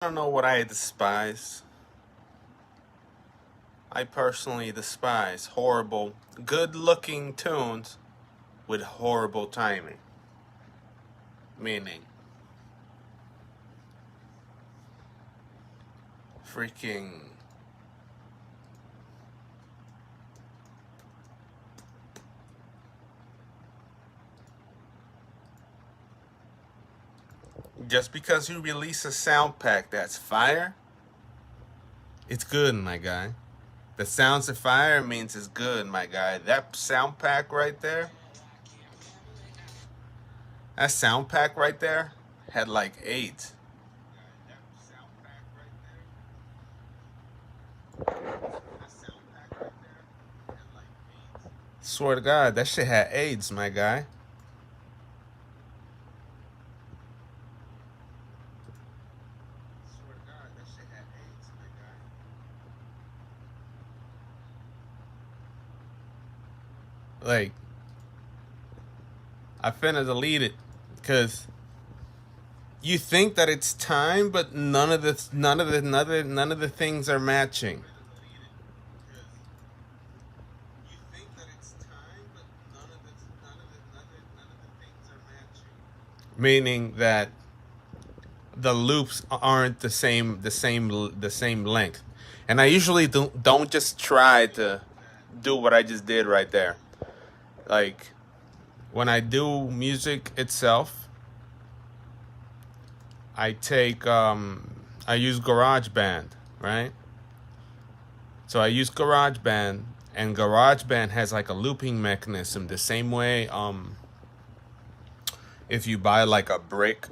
I don't know what I despise. I personally despise horrible, good-looking tunes with horrible timing. Meaning, freaking just because you release a sound pack that's fire, it's good, my guy. The sounds of fire means it's good, my guy. That sound pack right there, that sound pack right there had like eight. Swear to God, that shit had AIDS, my guy. Like, I finna delete it because you think that it's time, but none of the things are matching. Meaning that the loops aren't the same length. And I usually don't just try to do what I just did right there. Like when I do music itself, I use GarageBand, right? So I use GarageBand, and GarageBand has like a looping mechanism the same way if you buy like a brick.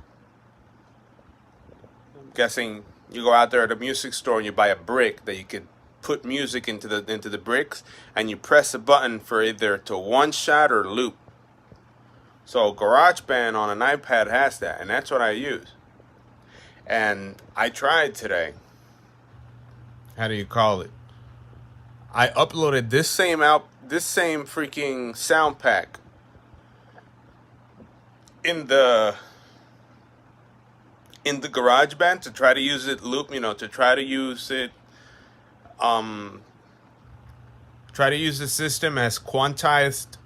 I'm guessing you go out there at a music store and you buy a brick that you could put music into the bricks, and you press a button for either to one shot or loop. So GarageBand on an iPad has that, and that's what I use. And I tried today. How do you call it? I uploaded this same freaking sound pack in the GarageBand to try to use it loop, to try to use it try to use the system as quantized,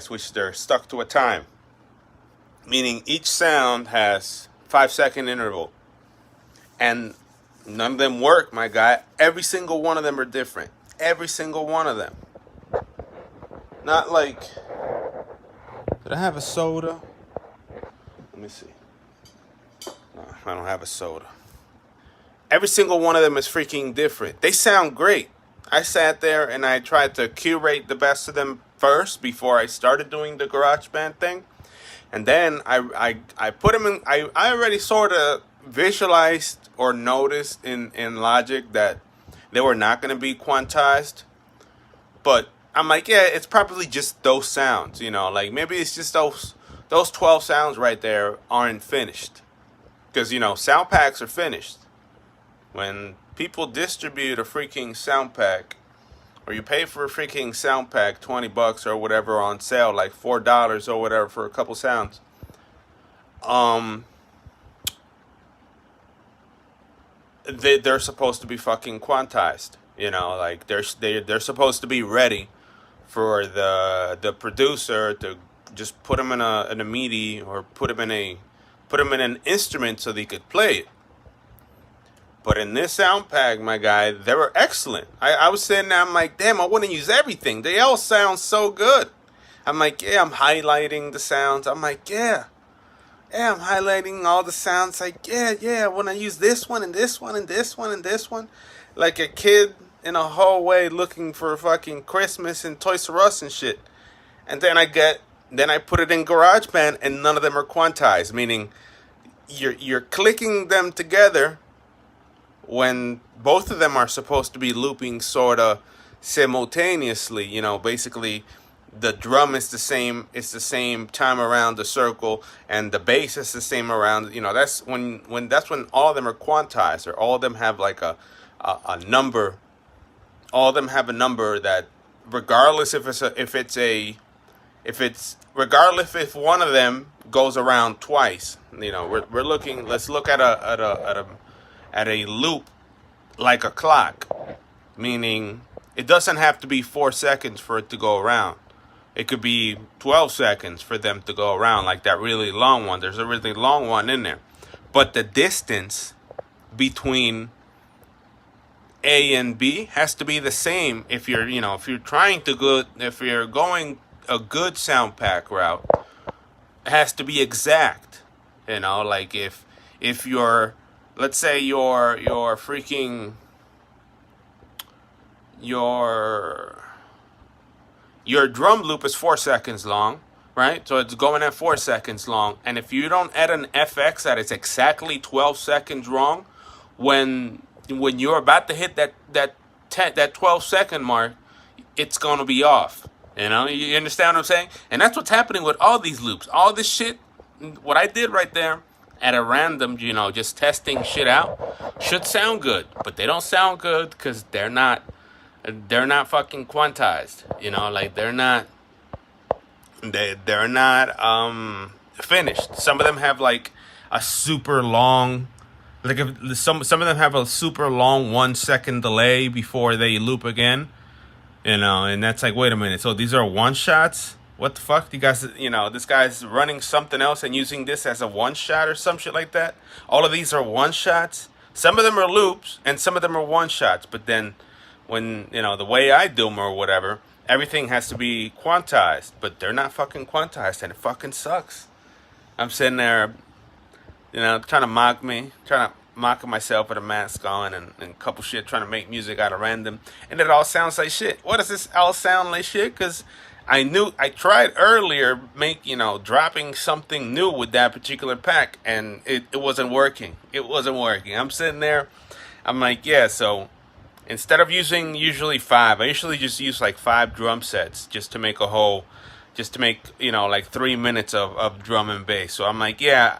which they're stuck to a time. Meaning each sound has 5-second interval. And none of them work, my guy. Every single one of them are different. Every single one of them. Not like, did I have a soda? Let me see. No, I don't have a soda. Every single one of them is freaking different. They sound great. I sat there and I tried to curate the best of them first before I started doing the GarageBand thing. And then I put them in, I already sort of visualized or noticed in Logic that they were not going to be quantized. But I'm like, yeah, it's probably just those sounds, like maybe it's just those 12 sounds right there aren't finished. Because, sound packs are finished. When people distribute a freaking sound pack, or you pay for a freaking sound pack, $20 or whatever on sale, like $4 or whatever for a couple sounds, they're supposed to be fucking quantized. Like they're supposed to be ready for the producer to just put them in a MIDI or put them in an instrument so they could play it. But in this sound pack, my guy, they were excellent. I was sitting there, I'm like, damn, I want to use everything. They all sound so good. I'm like, yeah, I'm highlighting the sounds. I'm like, yeah, I'm highlighting all the sounds. Like, yeah, I want to use this one and this one and this one and this one. Like a kid in a hallway looking for fucking Christmas and Toys R Us and shit. And then I put it in GarageBand and none of them are quantized. Meaning, you're clicking them together when both of them are supposed to be looping sort of simultaneously. Basically the drum is the same time around the circle, and the bass is the same around, that's when all of them are quantized, or all of them have like a number. All of them have a number that, regardless if one of them goes around twice. We're looking. Let's look at a loop like a clock, meaning it doesn't have to be 4 seconds for it to go around. It could be 12 seconds for them to go around, like that really long one. There's a really long one in there. But the distance between A and B has to be the same if you're if you're going a good sound pack route, it has to be exact. Like if you're, let's say your freaking your drum loop is 4 seconds long, right? So it's going at 4 seconds long. And if you don't add an FX that is exactly 12 seconds wrong, when you're about to hit that 12-second mark, it's going to be off. You understand what I'm saying? And that's what's happening with all these loops. All this shit, what I did right there at a random, just testing shit out, should sound good. But they don't sound good because they're not fucking quantized. Like they're not finished. Some of them have like a super long, like if some of them have a super long 1 second delay before they loop again. And that's like, wait a minute. So these are one shots? What the fuck? You guys, this guy's running something else and using this as a one shot or some shit like that. All of these are one shots. Some of them are loops and some of them are one shots. But then when, the way I do them or whatever, everything has to be quantized. But they're not fucking quantized and it fucking sucks. I'm sitting there, trying to mock myself with a mask on and a couple shit, trying to make music out of random. And it all sounds like shit. What does this all sound like shit? Because I tried earlier dropping something new with that particular pack and it wasn't working. It wasn't working. I'm sitting there, I'm like, yeah, so instead of using usually 5, I usually just use like 5 drum sets just to make like 3 minutes of drum and bass. So I'm like, yeah,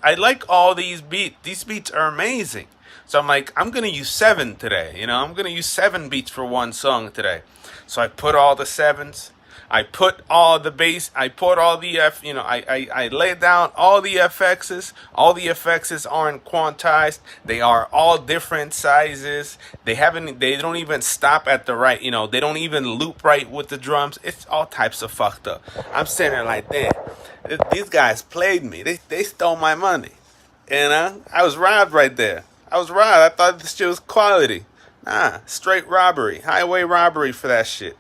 I like all these beats. These beats are amazing. So I'm like, I'm going to use 7 today. I'm going to use 7 beats for one song today. So I put all the 7s. I put all the bass. I put all the I laid down all the FXs. All the FXs aren't quantized. They are all different sizes. They don't even stop at the right, they don't even loop right with the drums. It's all types of fucked up. I'm sitting there like, damn, these guys played me. They stole my money. I was robbed right there. I was robbed. I thought this shit was quality. Nah, straight robbery. Highway robbery for that shit.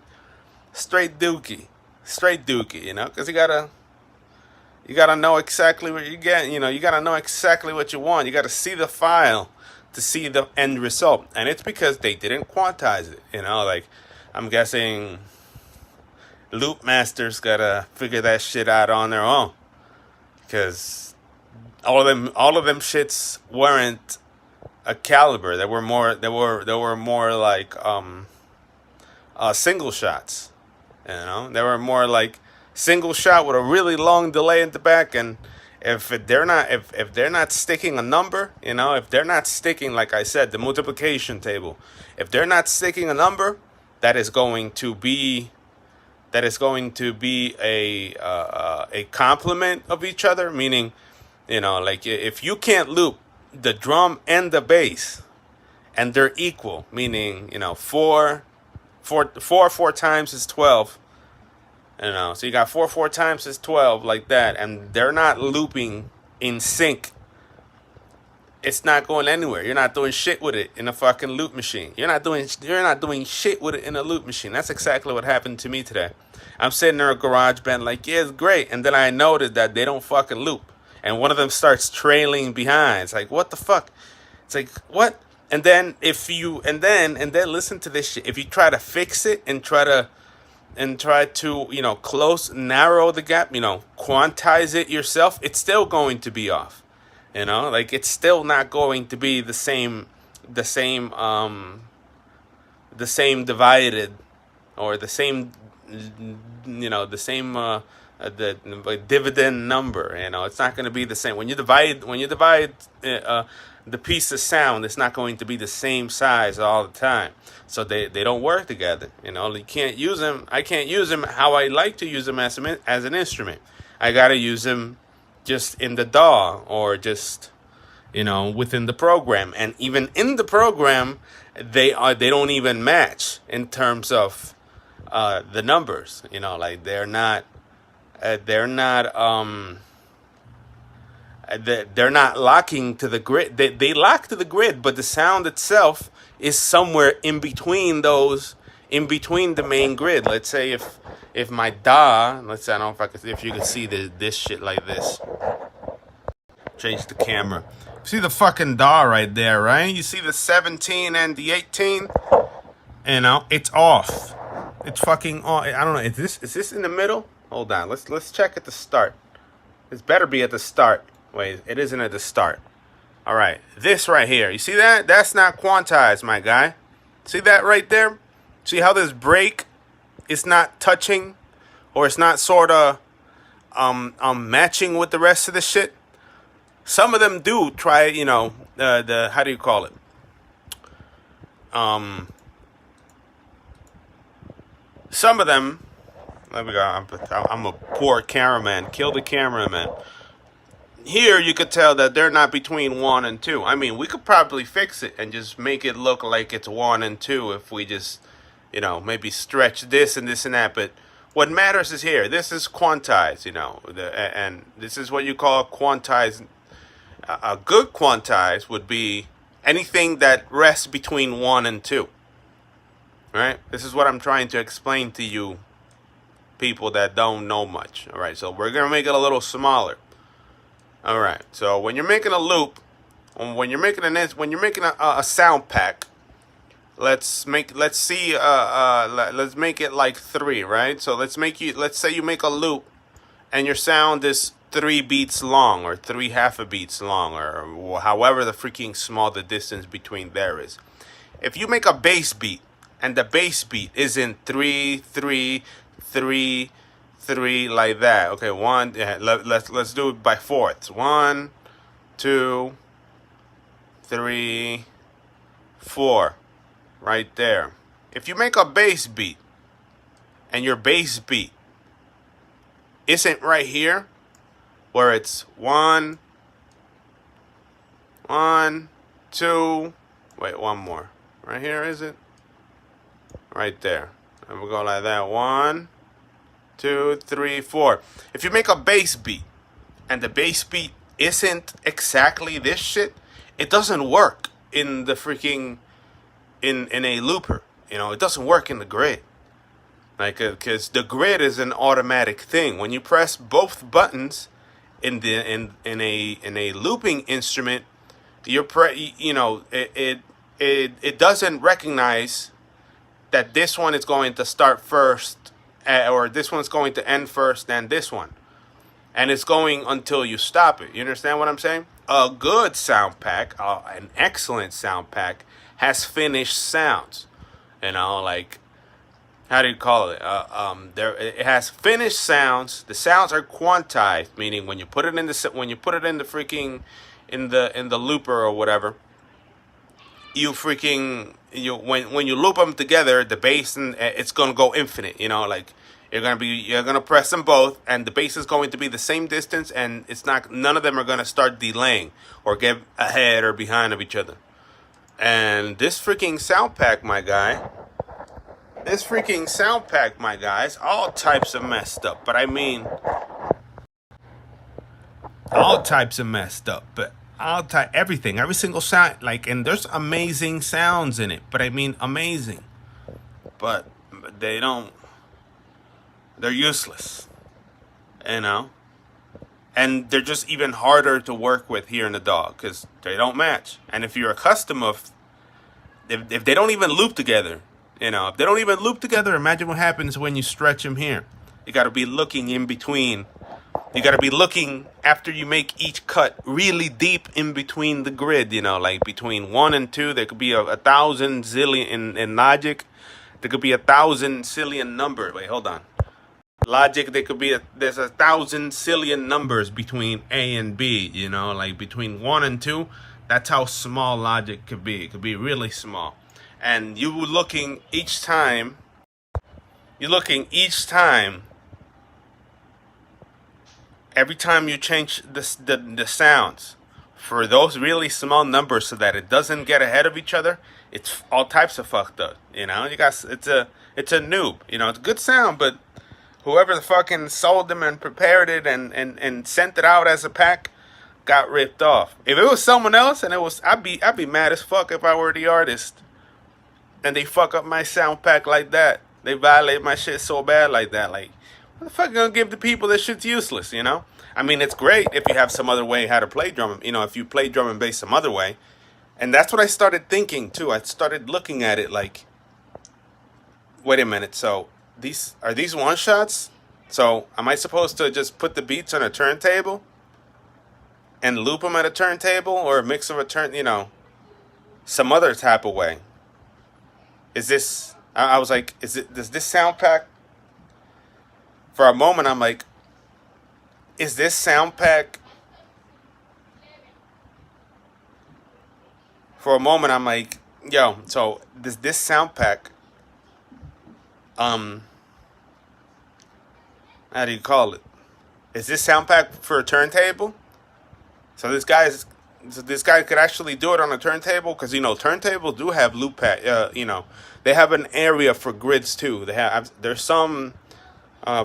Straight dookie, because you gotta know exactly what you're getting. You gotta know exactly what you want. You gotta see the file to see the end result, and it's because they didn't quantize it. Like I'm guessing loop masters gotta figure that shit out on their own, because all of them shits weren't a caliber. They were more like single shots. They were more like single shot with a really long delay in the back. And if they're not sticking a number, if they're not sticking, like I said, the multiplication table, if they're not sticking a number, that is going to be a complement of each other. Meaning, like if you can't loop the drum and the bass and they're equal, meaning, 4 times is 12. So you got 4 times is 12, like that, and they're not looping in sync. It's not going anywhere. You're not doing shit with it in a fucking loop machine. You're not doing shit with it in a loop machine. That's exactly what happened to me today. I'm sitting there at GarageBand like, yeah, it's great, and then I noticed that they don't fucking loop, and one of them starts trailing behind. It's like, what the fuck? It's like, what? And then listen to this shit. If you try to fix it and try to narrow the gap, quantize it yourself, it's still going to be off. Like it's still not going to be the same divided, or the same the dividend number. It's not going to be the same. When you divide the piece of sound, it's not going to be the same size all the time. So they don't work together. You can't use them. I can't use them how I like to use them as an instrument. I gotta use them just in the DAW or just, within the program. And even in the program, they don't even match in terms of the numbers. Like they're not locking to the grid. They lock to the grid, but the sound itself is somewhere in between in between the main grid. Let's say if my DA, let's say, I don't know if you can see this shit like this. Change the camera. See the fucking DA right there, right? You see the 17 and the 18? It's off. It's fucking off. I don't know. Is this in the middle? Hold on. Let's check at the start. This better be at the start. Wait, it isn't at the start. All right, this right here. You see that? That's not quantized, my guy. See that right there? See how this break is not touching, or it's not sort of matching with the rest of the shit? Some of them do try, the how do you call it? Some of them. Let me go. I'm a poor cameraman. Kill the cameraman. Here you could tell that they're not between 1 and 2. I mean, we could probably fix it and just make it look like it's 1 and 2 if we just, maybe stretch this and that. But what matters is here. This is quantized, and this is what you call quantized. A good quantized would be anything that rests between 1 and 2. Right? This is what I'm trying to explain to you people that don't know much. All right, so we're going to make it a little smaller. All right. So when you're making a loop, when you're making a sound pack, let's make it like 3, right? So let's say you make a loop, and your sound is 3 beats long, or 3 half a beats long, or however the freaking small the distance between there is. If you make a bass beat, and the bass beat is in 3, 3, 3. 3 like that. Okay, 1. Yeah, let's do it by fourths. 1, 2, 3, 4. Right there. If you make a bass beat, and your bass beat isn't right here, where it's 1, 1, 2. Wait, one more. Right here, is it? Right there. And we'll go like that. 1, 2, 3, 4. If you make a bass beat and the bass beat isn't exactly this shit, it doesn't work in the freaking in a looper. It doesn't work in the grid. Like, because the grid is an automatic thing. When you press both buttons in a looping instrument, it doesn't recognize that this one is going to start first, or this one's going to end first than this one. And it's going until you stop it. You understand what I'm saying? A good sound pack, an excellent sound pack, has finished sounds. Like, how do you call it? It has finished sounds. The sounds are quantized, meaning when you put it in the freaking in the looper or whatever, when you loop them together, the bass and it's gonna go infinite. Like you're gonna press them both, and the bass is going to be the same distance, and none of them are gonna start delaying or get ahead or behind of each other. And this freaking sound pack, my guy, is all types of messed up. But I mean, all types of messed up. But everything, every single sound, like, and there's amazing sounds in it. But I mean, amazing. But they're useless, and they're just even harder to work with here in the DAW because they don't match. And if you're accustomed if they don't even loop together, if they don't even loop together, imagine what happens when you stretch them here. You got to be looking in between. You got to be looking after you make each cut really deep in between the grid, like between 1 and 2. There could be a thousand zillion in Logic. There could be 1,000 zillion numbers. Wait, hold on. Logic, there's 1,000 zillion numbers between A and B, like between 1 and 2. That's how small Logic could be. It could be really small. And you're looking each time every time you change the sounds for those really small numbers so that it doesn't get ahead of each other, it's all types of fucked up. You know, you got it's a noob. You know, it's a good sound, but whoever the fucking sold them and prepared it and sent it out as a pack got ripped off. If it was someone else and it was, I'd be mad as fuck if I were the artist and they fuck up my sound pack like that. They violate my shit so bad like that. Like, what the fuck you gonna give the people that shit's useless, you know? I mean, it's great if you have some other way how to play drum, you know, if you play drum and bass some other way. And that's what I started thinking too. I started looking at it like, wait a minute, so are these one shots? So am I supposed to just put the beats on a turntable and loop them at a turntable, or a mix of a you know, some other type of way? Is this, I was like, does this sound pack, for a moment I'm like, is this sound pack, for a moment I'm like, yo, so does this sound pack, how do you call it? Is this sound pack for a turntable? So this guy could actually do it on a turntable, because, you know, turntables do have loop pad. You know, they have an area for grids too. There's some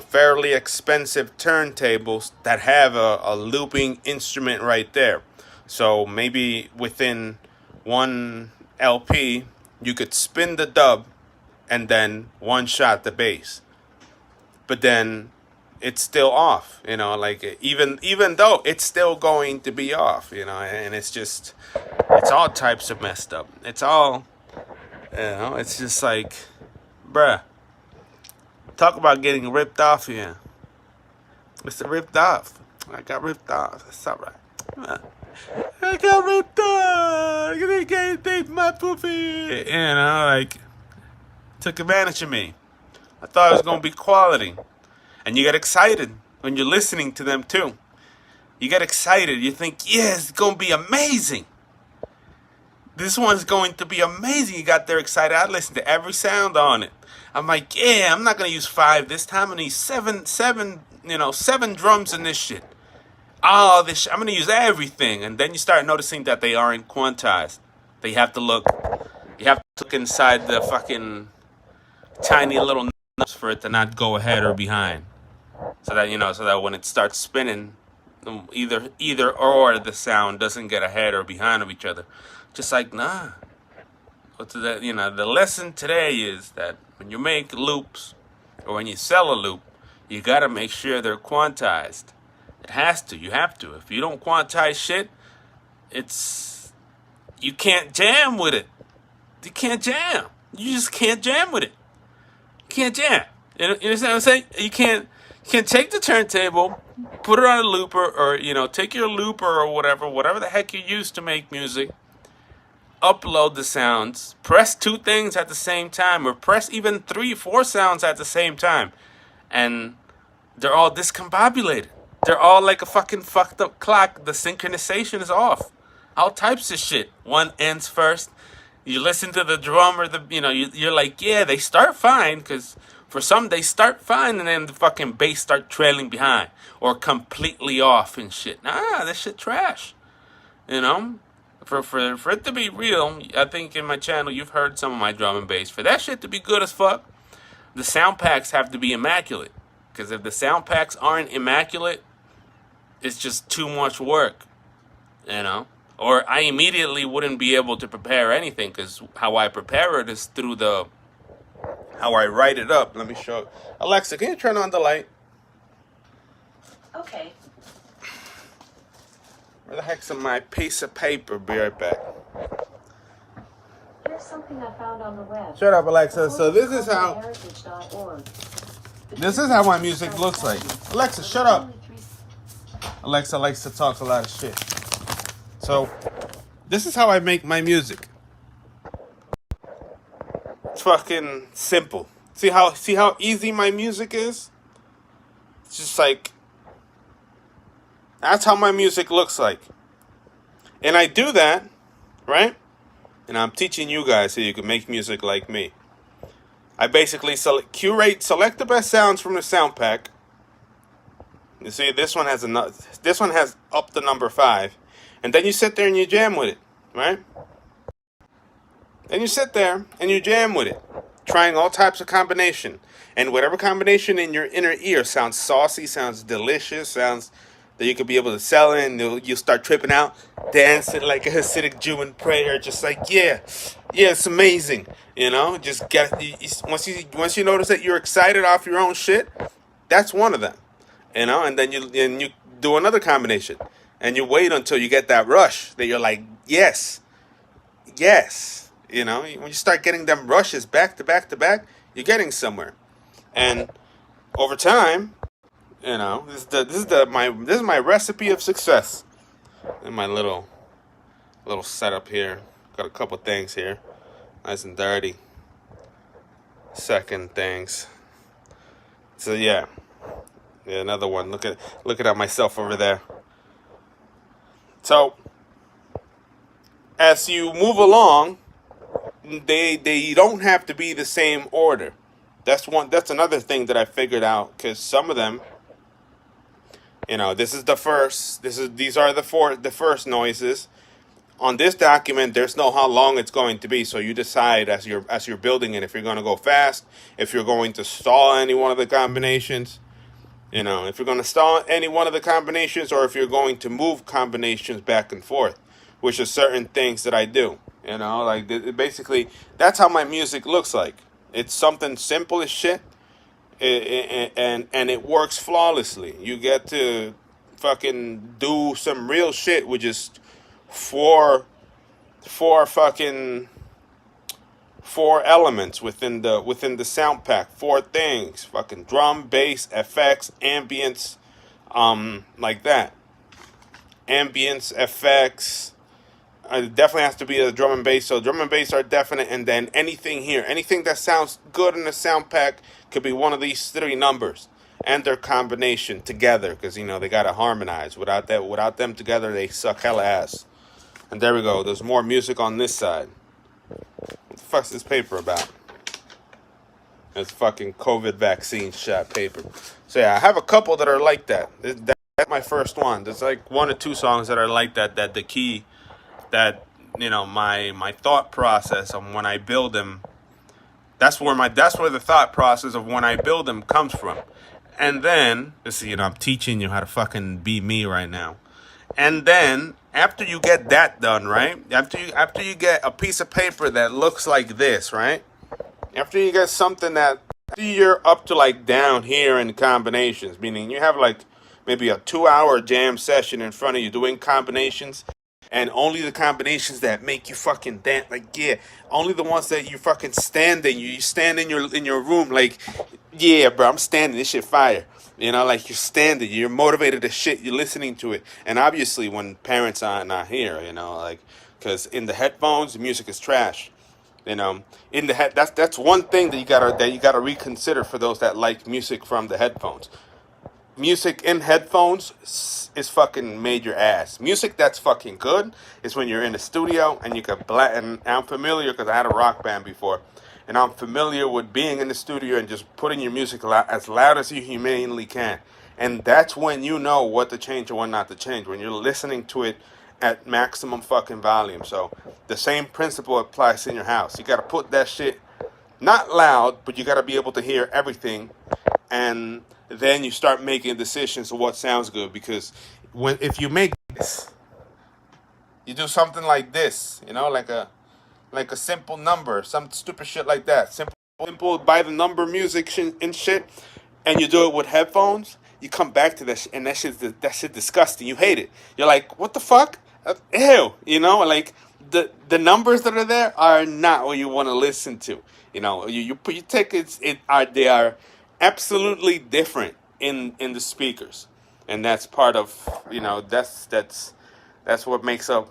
fairly expensive turntables that have a looping instrument right there. So maybe within one LP, you could spin the dub and then one shot the bass. But then it's still off, you know, like even though it's still going to be off, you know, and it's all types of messed up. It's all, you know, it's just like, bruh, talk about getting ripped off here. It's ripped off. I got ripped off. It's all right. I got ripped off. You can't take my poofy. You know, like, took advantage of me. I thought it was gonna be quality. And you get excited when you're listening to them too. You get excited. You think, yeah, it's going to be amazing. This one's going to be amazing. You got there excited. I listened to every sound on it. I'm like, yeah, I'm not going to use 5 this time. I'm going to use seven drums in this shit. Oh, I'm going to use everything. And then you start noticing that they aren't quantized. You have to look inside the fucking tiny little nuts for it to not go ahead or behind. So that when it starts spinning, either or the sound doesn't get ahead or behind of each other. Just like, nah. What's that? You know, the lesson today is that when you make loops or when you sell a loop, you gotta make sure they're quantized. It has to. You have to. If you don't quantize shit, you can't jam with it. You can't jam. You just can't jam with it. You can't jam. You understand what I'm saying? You can't take the turntable, put it on a looper, or, you know, take your looper or whatever the heck you use to make music, upload the sounds, press 2 things at the same time, or press even 3, 4 sounds at the same time, and they're all discombobulated. They're all like a fucking fucked up clock. The synchronization is off. All types of shit. One ends first. You listen to the drummer, you're like, yeah, they start fine, because for some, they start fine, and then the fucking bass start trailing behind or completely off and shit. Nah, that shit trash. You know, for it to be real, I think in my channel you've heard some of my drum and bass. For that shit to be good as fuck, the sound packs have to be immaculate. Because if the sound packs aren't immaculate, it's just too much work. You know, or I immediately wouldn't be able to prepare anything, because how I prepare it is through how I write it up. Let me show it. Alexa, can you turn on the light? Okay. Where the heck's my piece of paper? Be right back. Here's something I found on the web. Shut up, Alexa. So this is how my music looks like. Alexa, shut up. Alexa likes to talk a lot of shit. So this is how I make my music. It's fucking simple. See how easy my music is? It's just like, that's how my music looks like. And I do that, right? And I'm teaching you guys so you can make music like me. I basically select the best sounds from the sound pack, You see, this one has up to number 5, and then you sit there and you jam with it, right? Then you sit there and you jam with it, trying all types of combination, and whatever combination in your inner ear sounds saucy, sounds delicious, sounds that you could be able to sell in. You'll start tripping out, dancing like a Hasidic Jew in prayer, just like yeah, it's amazing. Just once you notice that you're excited off your own shit, that's one of them. And then you do another combination, and you wait until you get that rush that you're like yes. When you start getting them rushes back to back to back, you're getting somewhere. And over time, this is my recipe of success. And my little setup here. Got a couple things here, nice and dirty. Second things. So yeah, another one. Looking at myself over there. So as you move along, they don't have to be the same order. That's another thing that I figured out, because some of them, this is the first. These are the first noises. On this document, there's no how long it's going to be, so you decide as you're building it if you're going to go fast, if you're going to stall any one of the combinations, if you're going to stall any one of the combinations, or if you're going to move combinations back and forth, which are certain things that I do. Basically, that's how my music looks like. It's something simple as shit, and it works flawlessly. You get to fucking do some real shit with just four elements within the sound pack. 4 things: fucking drum, bass, effects, ambience, like that. Ambience, effects. It definitely has to be a drum and bass. So drum and bass are definite, and then anything that sounds good in the sound pack could be one of these 3 numbers and their combination together, because they gotta harmonize. Without them together, they suck hella ass. And there we go. There's more music on this side. What the fuck's this paper about? It's fucking COVID vaccine shot paper. So yeah, I have a couple that are like that. That's my first one. There's like 1 or 2 songs that are like that. That the key. That my thought process of when I build them, that's where the thought process of when I build them comes from. And then I'm teaching you how to fucking be me right now. And then after you get that done, right? After you get a piece of paper that looks like this, right? After you get something that you're up to like down here in combinations, meaning you have like maybe a 2-hour jam session in front of you doing combinations. And only the combinations that make you fucking dance, only the ones that you fucking standing. You stand in your room, like, yeah, bro, I'm standing. This shit fire. Like you're standing. You're motivated as shit. You're listening to it. And obviously, when parents are not here, because in the headphones, the music is trash. In the head, that's one thing that you gotta reconsider for those that like music from the headphones. Music in headphones is fucking made your ass. Music that's fucking good is when you're in the studio and you can and I'm familiar because I had a rock band before, and I'm familiar with being in the studio and just putting your music as loud as you humanly can. And that's when you know what to change or what not to change, when you're listening to it at maximum fucking volume. So the same principle applies in your house. You gotta put that shit not loud, but you gotta be able to hear everything, and then you start making decisions of what sounds good. Because if you make this, you do something like this, like a simple number, some stupid shit like that, simple by the number music and shit, and you do it with headphones, you come back to that shit, and that shit disgusting. You hate it. You're like, what the fuck? Ew. Like the numbers that are there are not what you want to listen to. You take they are absolutely different in the speakers, and that's part of that's what makes up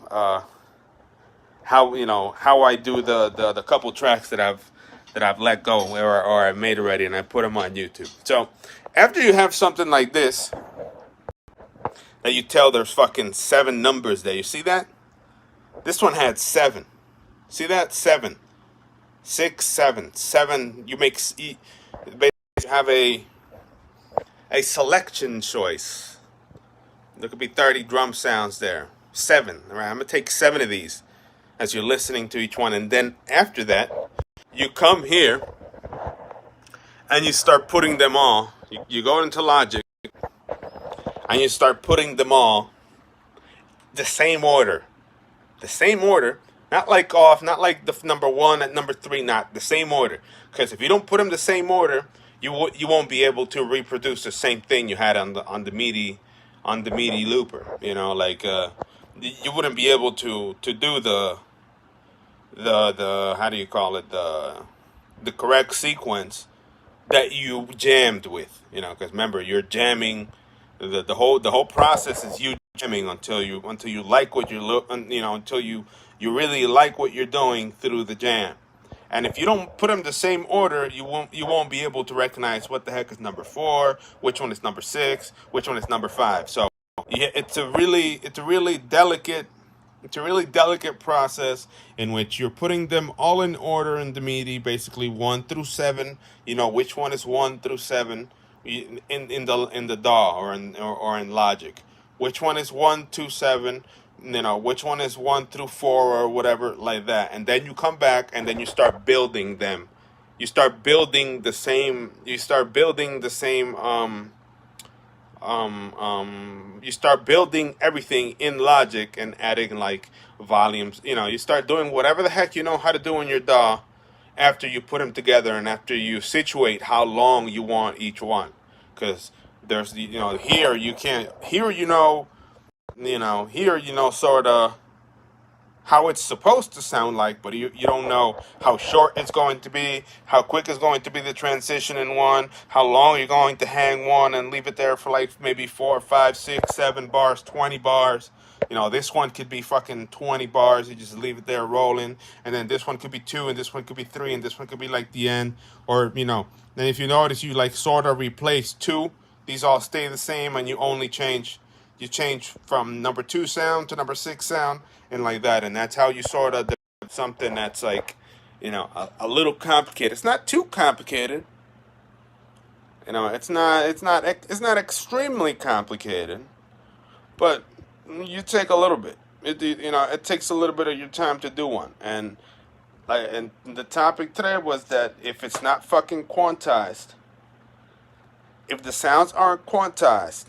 how I do the couple tracks that I've let go or I made already, and I put them on YouTube. So after you have something like this that you tell there's fucking 7 numbers there, you see that? This one had 7. See that? 7, 6, 7, 7. You make you have a a selection choice. There could be 30 drum sounds there. 7. All right, I'm gonna take 7 of these as you're listening to each one, and then after that, you come here and you start putting them all. You go into Logic and you start putting them all the same order. The same order, not like off, not like the number 1 and number 3, not the same order. Because if you don't put them the same order, you won't be able to reproduce the same thing you had on the MIDI looper. You know, like you wouldn't be able to do the how do you call it, the correct sequence that you jammed with. You know, because remember, you're jamming. The whole process is you jamming until you like what you look, you know, until you really like what you're doing through the jam. And if you don't put them the same order, you won't be able to recognize what the heck is number 4, which one is number 6, which one is number 5. So yeah, it's a really delicate process in which you're putting them all in order in the MIDI, basically 1 through 7. You know which one is 1 through 7 in the DAW or in Logic. Which one is 1 to 7? You know which one is 1 through 4 or whatever, like that. And then you come back and then you start building them. You start building the same. You start building everything in Logic and adding like volumes. You know, you start doing whatever the heck you know how to do in your DAW after you put them together and after you situate how long you want each one. Because there's, you know, here you can't, here sort of how it's supposed to sound like, but you don't know how short it's going to be, how quick is going to be the transition in one, how long you're going to hang one and leave it there for like maybe 4, 5, 6, 7 bars, 20 bars. You know, this one could be fucking 20 bars. You just leave it there rolling. And then this one could be 2, and this one could be 3, and this one could be like the end. Or, you know, then if you notice, you like sort of replace 2. These all stay the same, and you only change. You change from number 2 sound to number 6 sound, and like that. And that's how you sort of develop something that's like, you know, a little complicated. It's not too complicated. You know, it's not extremely complicated, but you take a little bit. It takes a little bit of your time to do one. And the topic today was that if it's not fucking quantized, if the sounds aren't quantized,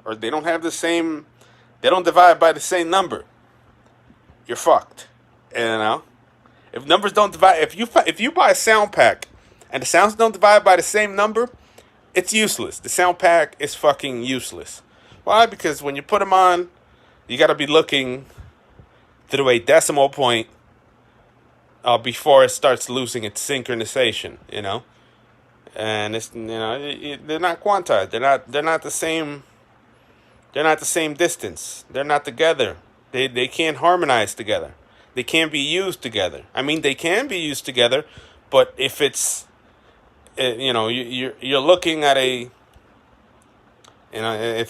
or they don't have the same, they don't divide by the same number, you're fucked. You know, if numbers don't divide, if you buy a sound pack and the sounds don't divide by the same number, it's useless. The sound pack is fucking useless. Why? Because when you put them on, you got to be looking through a decimal point before it starts losing its synchronization. You know, and it's, you know, they're not quantized. They're not the same. They're not the same distance. They're not together. They can't harmonize together. They can't be used together. I mean, they can be used together, but if it's, you know, you're looking at a, you know,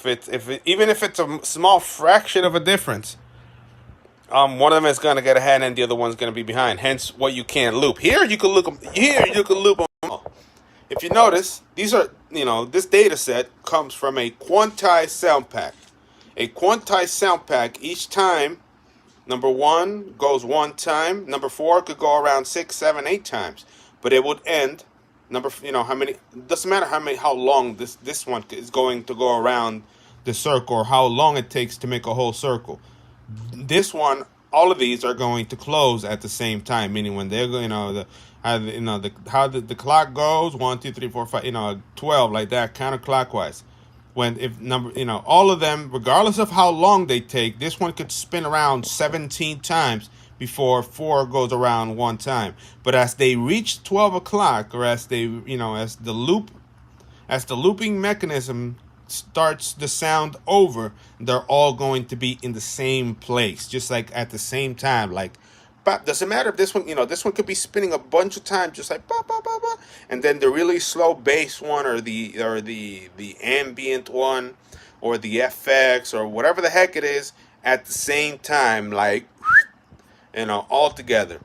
even if it's a small fraction of a difference, one of them is going to get ahead and the other one's going to be behind. Hence, what you can't loop. Here you can loop them. Here you can loop them all. If you notice, these are, you know, this data set comes from a quantized sound pack. A quantized sound pack, each time, number 1 goes 1 time, number 4 could go around 6, 7, 8 times, but it would end, how many, doesn't matter how long this one is going to go around the circle, or how long it takes to make a whole circle. This one, all of these are going to close at the same time, meaning when they're going, how the clock goes, 1, 2, 3, 4, 5, 12, like that, counterclockwise. When if number, all of them, regardless of how long they take, this one could spin around 17 times before 4 goes around 1 time. But as they reach 12 o'clock, or as they, as the looping mechanism starts the sound over, they're all going to be in the same place, just like at the same time. Like, but doesn't matter if this one, this one could be spinning a bunch of times, just like bah, bah, bah, bah. And then the really slow bass one, or the ambient one, or the FX, or whatever the heck it is, at the same time, like, all together.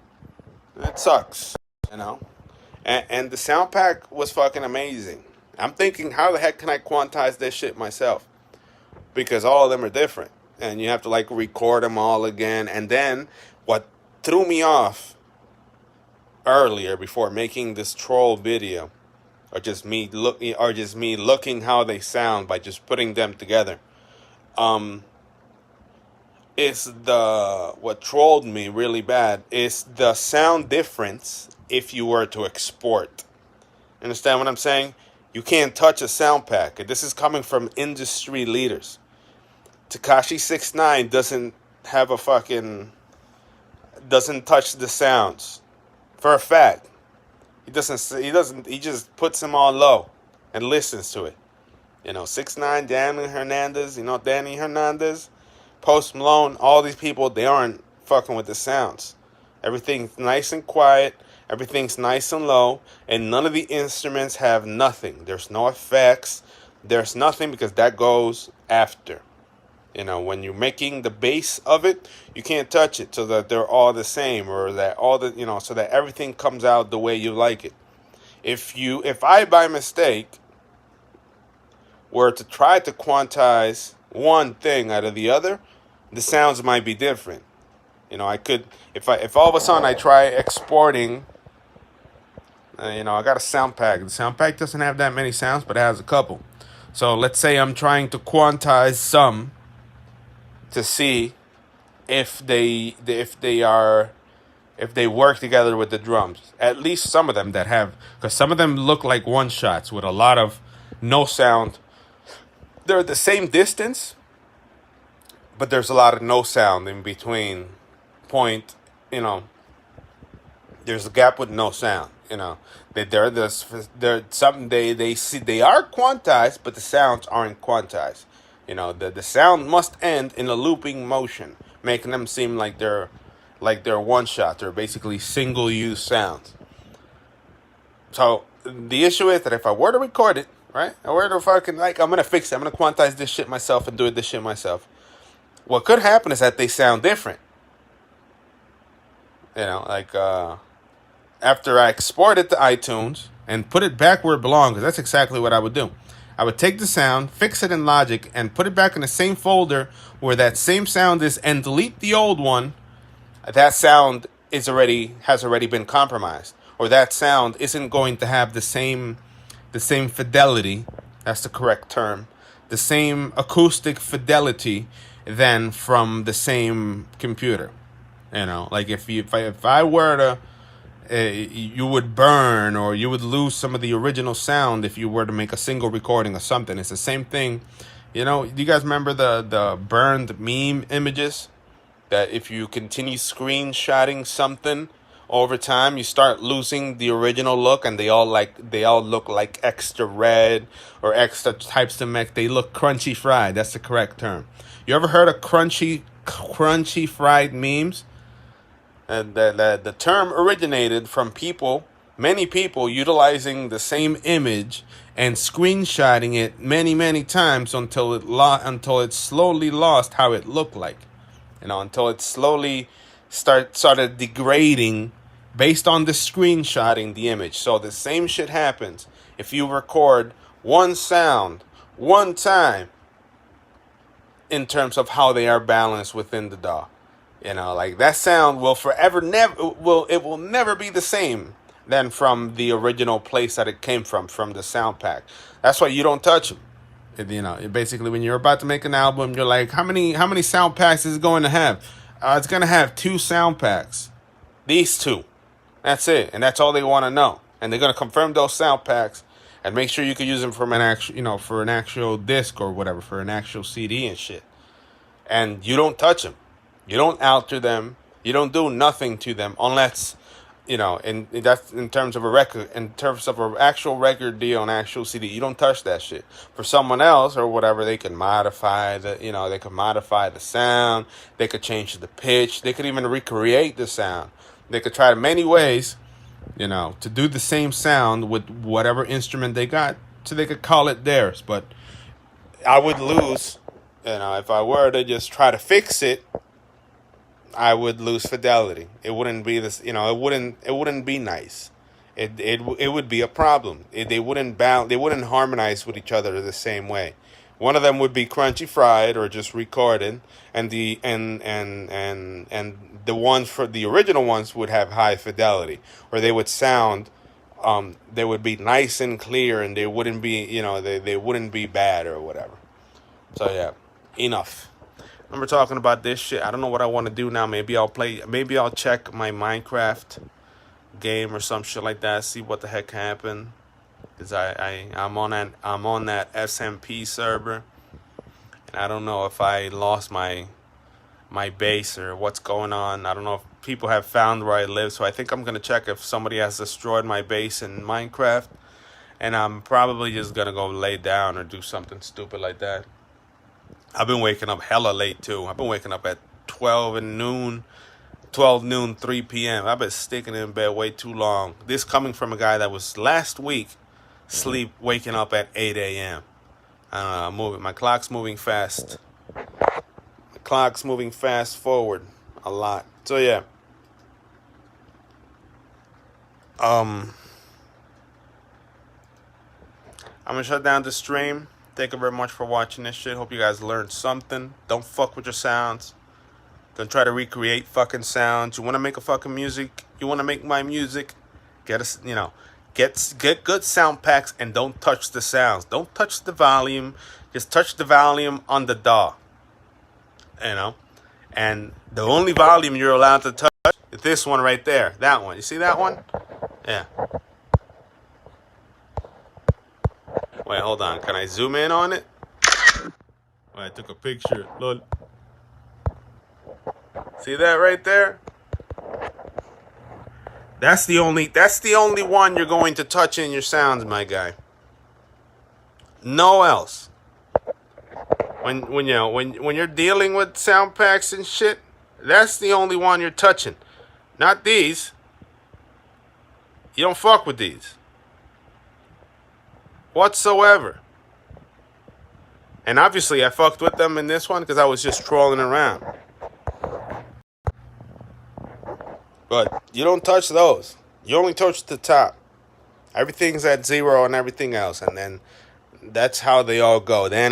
It sucks, And the sound pack was fucking amazing. I'm thinking, how the heck can I quantize this shit myself? Because all of them are different, and you have to like record them all again. And then what threw me off earlier before making this troll video, or just me looking how they sound by just putting them together, is the what trolled me really bad is the sound difference if you were to export. Understand what I'm saying? You can't touch a sound pack. This is coming from industry leaders. Tekashi 69 doesn't touch the sounds. For a fact. He just puts them on low and listens to it. 6ix9ine, Danny Hernandez, Post Malone, all these people, they aren't fucking with the sounds. Everything's nice and quiet, everything's nice and low, and none of the instruments have nothing. There's no effects, there's nothing, because that goes after. When you're making the base of it, you can't touch it so that they're all the same, or that so that everything comes out the way you like it. If I by mistake were to try to quantize one thing out of the other, the sounds might be different. I could, if all of a sudden I try exporting, I got a sound pack. The sound pack doesn't have that many sounds, but it has a couple. So let's say I'm trying to quantize some to see if they work together with the drums. At least some of them that have, because some of them look like one shots with a lot of no sound. They're the same distance, but there's a lot of no sound in between point. There's a gap with no sound. They are quantized, but the sounds aren't quantized. The sound must end in a looping motion, making them seem like they're one shot. They're basically single use sounds. So the issue is that if I were to record it, right, I were to fucking I'm gonna fix it. I'm gonna quantize this shit myself and do this shit myself. What could happen is that they sound different. After I export it to iTunes and put it back where it belongs, because that's exactly what I would do. I would take the sound, fix it in Logic, and put it back in the same folder where that same sound is, and delete the old one. That sound has already been compromised, or that sound isn't going to have the same fidelity. That's the correct term. The same acoustic fidelity than from the same computer. If I were to, you would burn, or you would lose some of the original sound if you were to make a single recording of something. It's the same thing. Do you guys remember the burned meme images? That if you continue screenshotting something over time, you start losing the original look, and they all look like extra red or extra types of mech. They look crunchy fried. That's the correct term. You ever heard of crunchy fried memes? And the term originated from many people utilizing the same image and screenshotting it many, many times until it slowly lost how it looked like. Until it slowly started degrading based on the screenshotting the image. So the same shit happens if you record one sound one time in terms of how they are balanced within the DAW. That sound will will never be the same than from the original place that it came from the sound pack. That's why you don't touch them. Basically, when you're about to make an album, you're like, how many sound packs is it going to have? It's going to have 2 sound packs. These 2. That's it. And that's all they want to know. And they're going to confirm those sound packs and make sure you can use them for an actual disc or whatever, for an actual CD and shit. And you don't touch them. You don't alter them. You don't do nothing to them unless, and that's in terms of a record, in terms of an actual record deal, an actual CD. You don't touch that shit. For someone else or whatever, they can modify the sound. They could change the pitch. They could even recreate the sound. They could try many ways, to do the same sound with whatever instrument they got, so they could call it theirs. But I would lose, if I were to just try to fix it. I would lose fidelity. It wouldn't be this, it wouldn't be nice. it would be a problem. They wouldn't bound. They wouldn't harmonize with each other the same way. One of them would be crunchy fried or just recorded, and the ones for the original ones would have high fidelity, or they would sound. They would be nice and clear, and they wouldn't be, they wouldn't be bad or whatever. So yeah, enough. Remember talking about this shit. I don't know what I want to do now. Maybe I'll check my Minecraft game or some shit like that. See what the heck happened. Cause I'm on that SMP server, and I don't know if I lost my base or what's going on. I don't know if people have found where I live, so I think I'm gonna check if somebody has destroyed my base in Minecraft, and I'm probably just gonna go lay down or do something stupid like that. I've been waking up hella late too. I've been waking up at 12 noon, 3 p.m. I've been sticking in bed way too long. This coming from a guy that was last week waking up at 8 a.m. My clock's moving fast. My clock's moving fast forward a lot. So yeah. I'm gonna shut down the stream. Thank you very much for watching this shit. Hope you guys learned something. Don't fuck with your sounds. Don't try to recreate fucking sounds. You want to make a fucking music? You want to make my music? Get good sound packs and don't touch the sounds. Don't touch the volume. Just touch the volume on the DAW. And the only volume you're allowed to touch is this one right there. That one. You see that one? Yeah. Wait, hold on. Can I zoom in on it? Wait, I took a picture. Look. See that right there? That's the only one you're going to touch in your sounds, my guy. No else. When you're dealing with sound packs and shit, that's the only one you're touching. Not these. You don't fuck with these. Whatsoever. And obviously I fucked with them in this one because I was just trolling around. But you don't touch those. You only touch the top. Everything's at 0 and everything else, and then that's how they all go. Then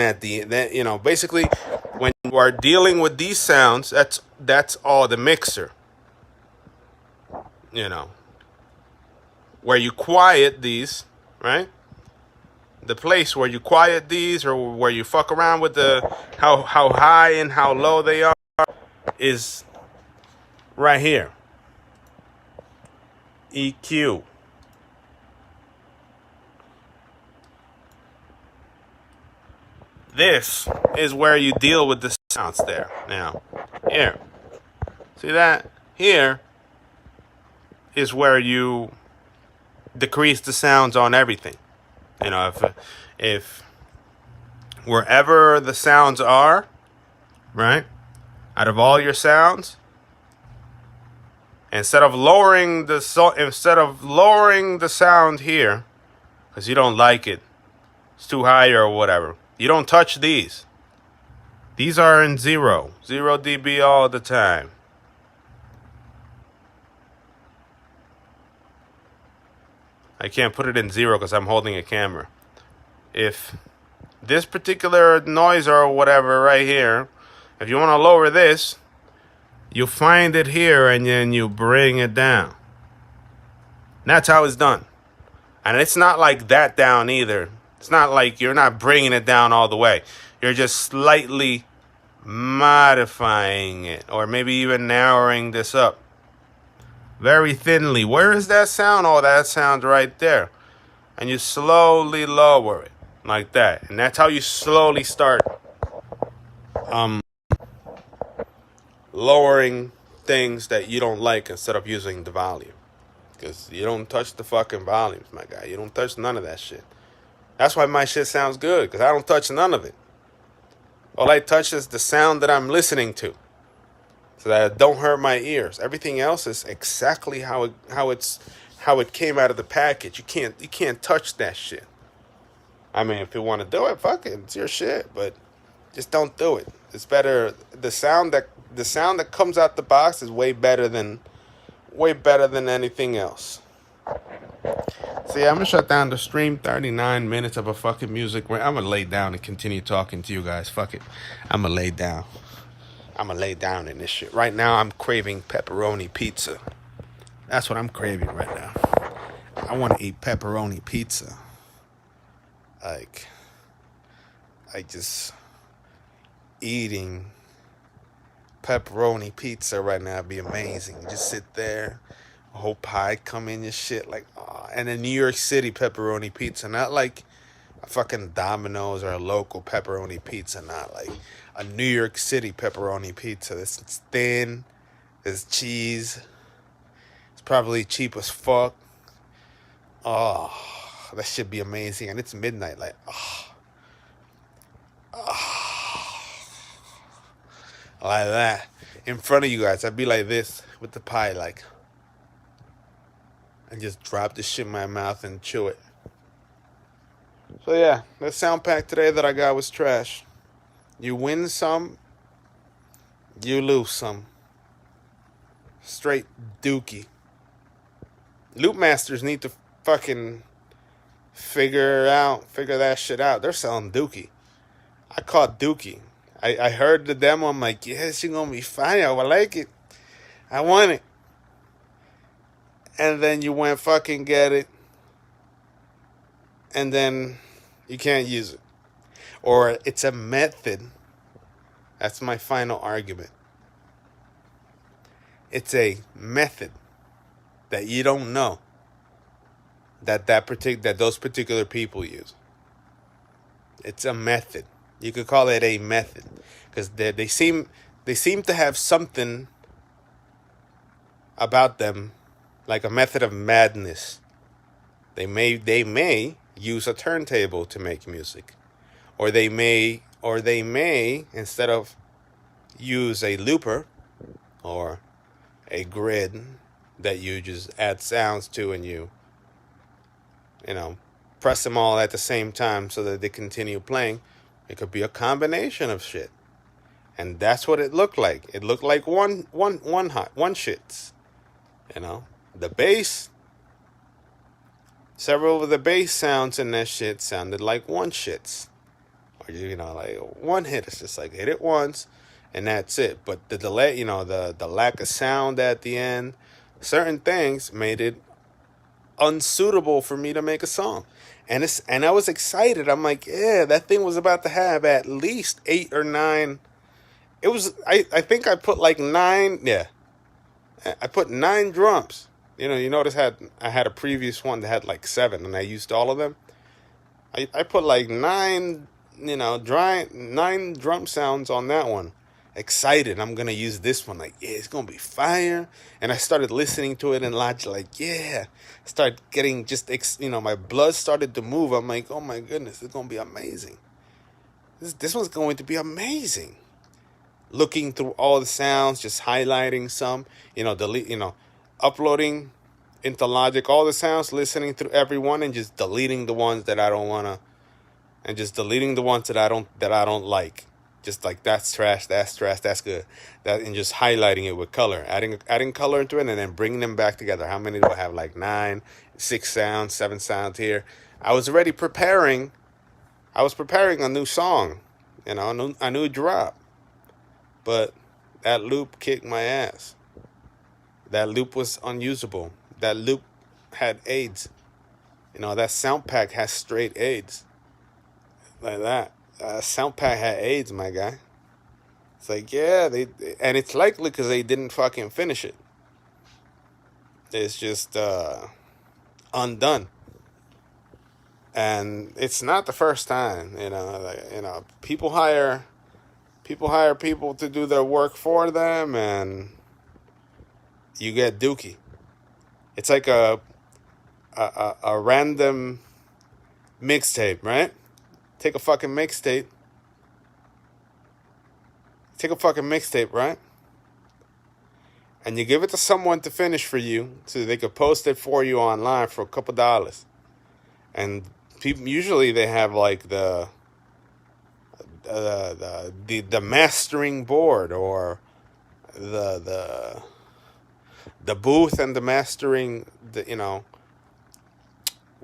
basically, when you are dealing with these sounds, that's all the mixer. Where you quiet these, right? The place where you quiet these, or where you fuck around with the how high and how low they are, is right here. EQ. This is where you deal with the sounds there. Now, here. See that? Here is where you decrease the sounds on everything. If wherever the sounds are, right? Out of all your sounds, instead of lowering the sound here, because you don't like it, it's too high or whatever, you don't touch these. These are in 0 dB all the time. I can't put it in 0 because I'm holding a camera. If this particular noise or whatever right here, if you want to lower this, you find it here and then you bring it down. And that's how it's done. And it's not like that down either. It's not like you're not bringing it down all the way. You're just slightly modifying it, or maybe even narrowing this up very thinly. Where is that sound? Oh, that sound right there. And you slowly lower it like that. And that's how you slowly start lowering things that you don't like instead of using the volume. Because you don't touch the fucking volumes, my guy. You don't touch none of that shit. That's why my shit sounds good, because I don't touch none of it. All I touch is the sound that I'm listening to, so that it don't hurt my ears. Everything else is exactly how it came out of the package. You can't touch that shit. I mean, if you want to do it, fuck it, it's your shit, but just don't do it. It's better. The sound that comes out the box is way better than anything else. So yeah, I'm gonna shut down the stream. 39 minutes of a fucking music. I'm gonna lay down and continue talking to you guys. Fuck it. I'm gonna lay down. I'm gonna lay down in this shit. Right now, I'm craving pepperoni pizza. That's what I'm craving right now. I want to eat pepperoni pizza. Like, just eating pepperoni pizza right now would be amazing. Just sit there, a whole pie come in your shit, like, oh, and a New York City pepperoni pizza, not like a fucking Domino's or a local pepperoni pizza, not like a New York City pepperoni pizza. It's thin, there's cheese, it's probably cheap as fuck. Oh, that should be amazing, and it's midnight, like, like that. In front of you guys, I'd be like this with the pie, like, and just drop the shit in my mouth and chew it. So yeah, that sound pack today that I got was trash. You win some, you lose some. Straight dookie. Loop masters need to fucking figure that shit out. They're selling dookie. I caught dookie. I heard the demo. I'm like, yes, you're gonna be fine. I like it. I want it. And then you went fucking get it. And then you can't use it. Or it's a method. That's my final argument. It's a method that you don't know that those particular people use. It's a method. You could call it a method because they seem to have something about them, like a method of madness. They may use a turntable to make music, or they may instead of use a looper or a grid that you just add sounds to and you press them all at the same time so that they continue playing. It could be a combination of shit. And that's what it looked like. It looked like one shits. The bass, several of the bass sounds in that shit sounded like one shits. Or like one hit. It's just like hit it once and that's it. But the delay, the lack of sound at the end, certain things made it unsuitable for me to make a song. And I was excited. I'm like, yeah, that thing was about to have at least 8 or 9. It was I think I put like 9, yeah. I put 9 drums. You notice I had a previous one that had like 7 and I used all of them. I put like 9, 9 drum sounds on that one. Excited, I'm gonna use this one. Like, yeah, it's gonna be fire. And I started listening to it in Logic, like, yeah. Started getting my blood started to move. I'm like, oh my goodness, it's gonna be amazing. This one's going to be amazing. Looking through all the sounds, just highlighting some, uploading into Logic all the sounds, listening through every one, and just deleting the ones that I don't wanna, and just deleting the ones that I don't like. Just like that's trash, that's good. And just highlighting it with color, adding color into it, and then bringing them back together. How many do I have? Like 9, 6 sounds, 7 sounds here. I was already preparing. I was preparing a new song, a new drop. But that loop kicked my ass. That loop was unusable. That loop had AIDS. That sound pack has straight AIDS. Like that. Sound pack had AIDS, my guy. It's like, yeah, and it's likely because they didn't fucking finish it. It's just undone. And it's not the first time, people hire people to do their work for them, and you get dookie. It's like a random mixtape, right? Take a fucking mixtape, right? And you give it to someone to finish for you so they could post it for you online for a couple dollars. And people usually they have like the mastering board or the booth and the mastering,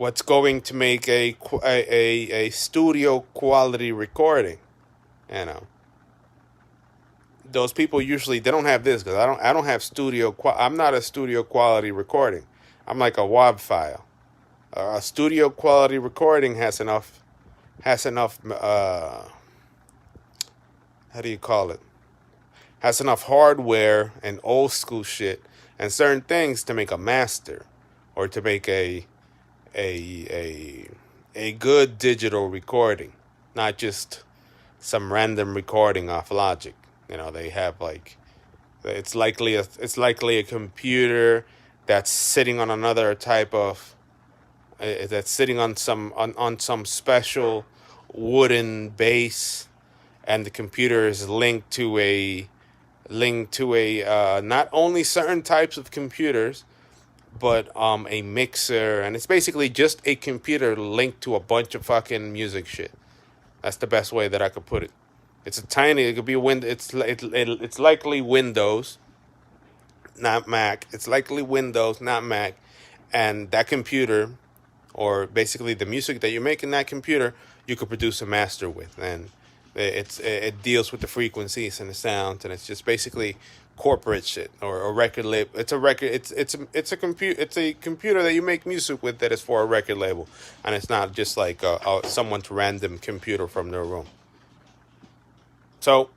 what's going to make a studio quality recording. You know, those people usually they don't have this because I don't have studio. I'm not a studio quality recording. I'm like a WAV file. A studio quality recording has enough. How do you call it? Has enough hardware and old school shit and certain things to make a master or to make a good digital recording, not just some random recording off Logic. You know, they have like it's likely a computer that's sitting on another type of that's sitting on some special wooden base, and the computer is linked to a not only certain types of computers, but a mixer, and it's basically just a computer linked to a bunch of fucking music shit. That's the best way that I could put it. It could be a Windows. It's likely Windows, not Mac. It's likely Windows, not Mac, and that computer, or basically the music that you make in that computer, you could produce a master with, and it deals with the frequencies and the sounds, and it's just basically corporate shit or a record label. It's a record. It's a computer. It's a computer that you make music with that is for a record label, and it's not just like someone's random computer from their room. So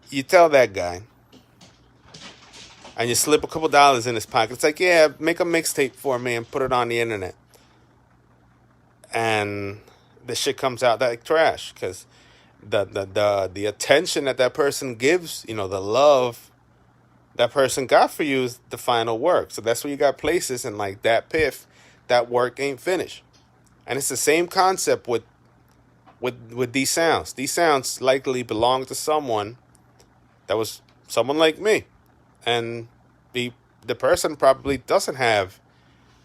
you tell that guy, and you slip a couple dollars in his pocket. It's like, yeah, make a mixtape for me and put it on the internet, and the shit comes out like trash because the attention that person gives, the love that person got for you is the final work. So that's where you got places and like that piff, that work ain't finished. And it's the same concept with these sounds. These sounds likely belong to someone that was someone like me, and the person probably doesn't have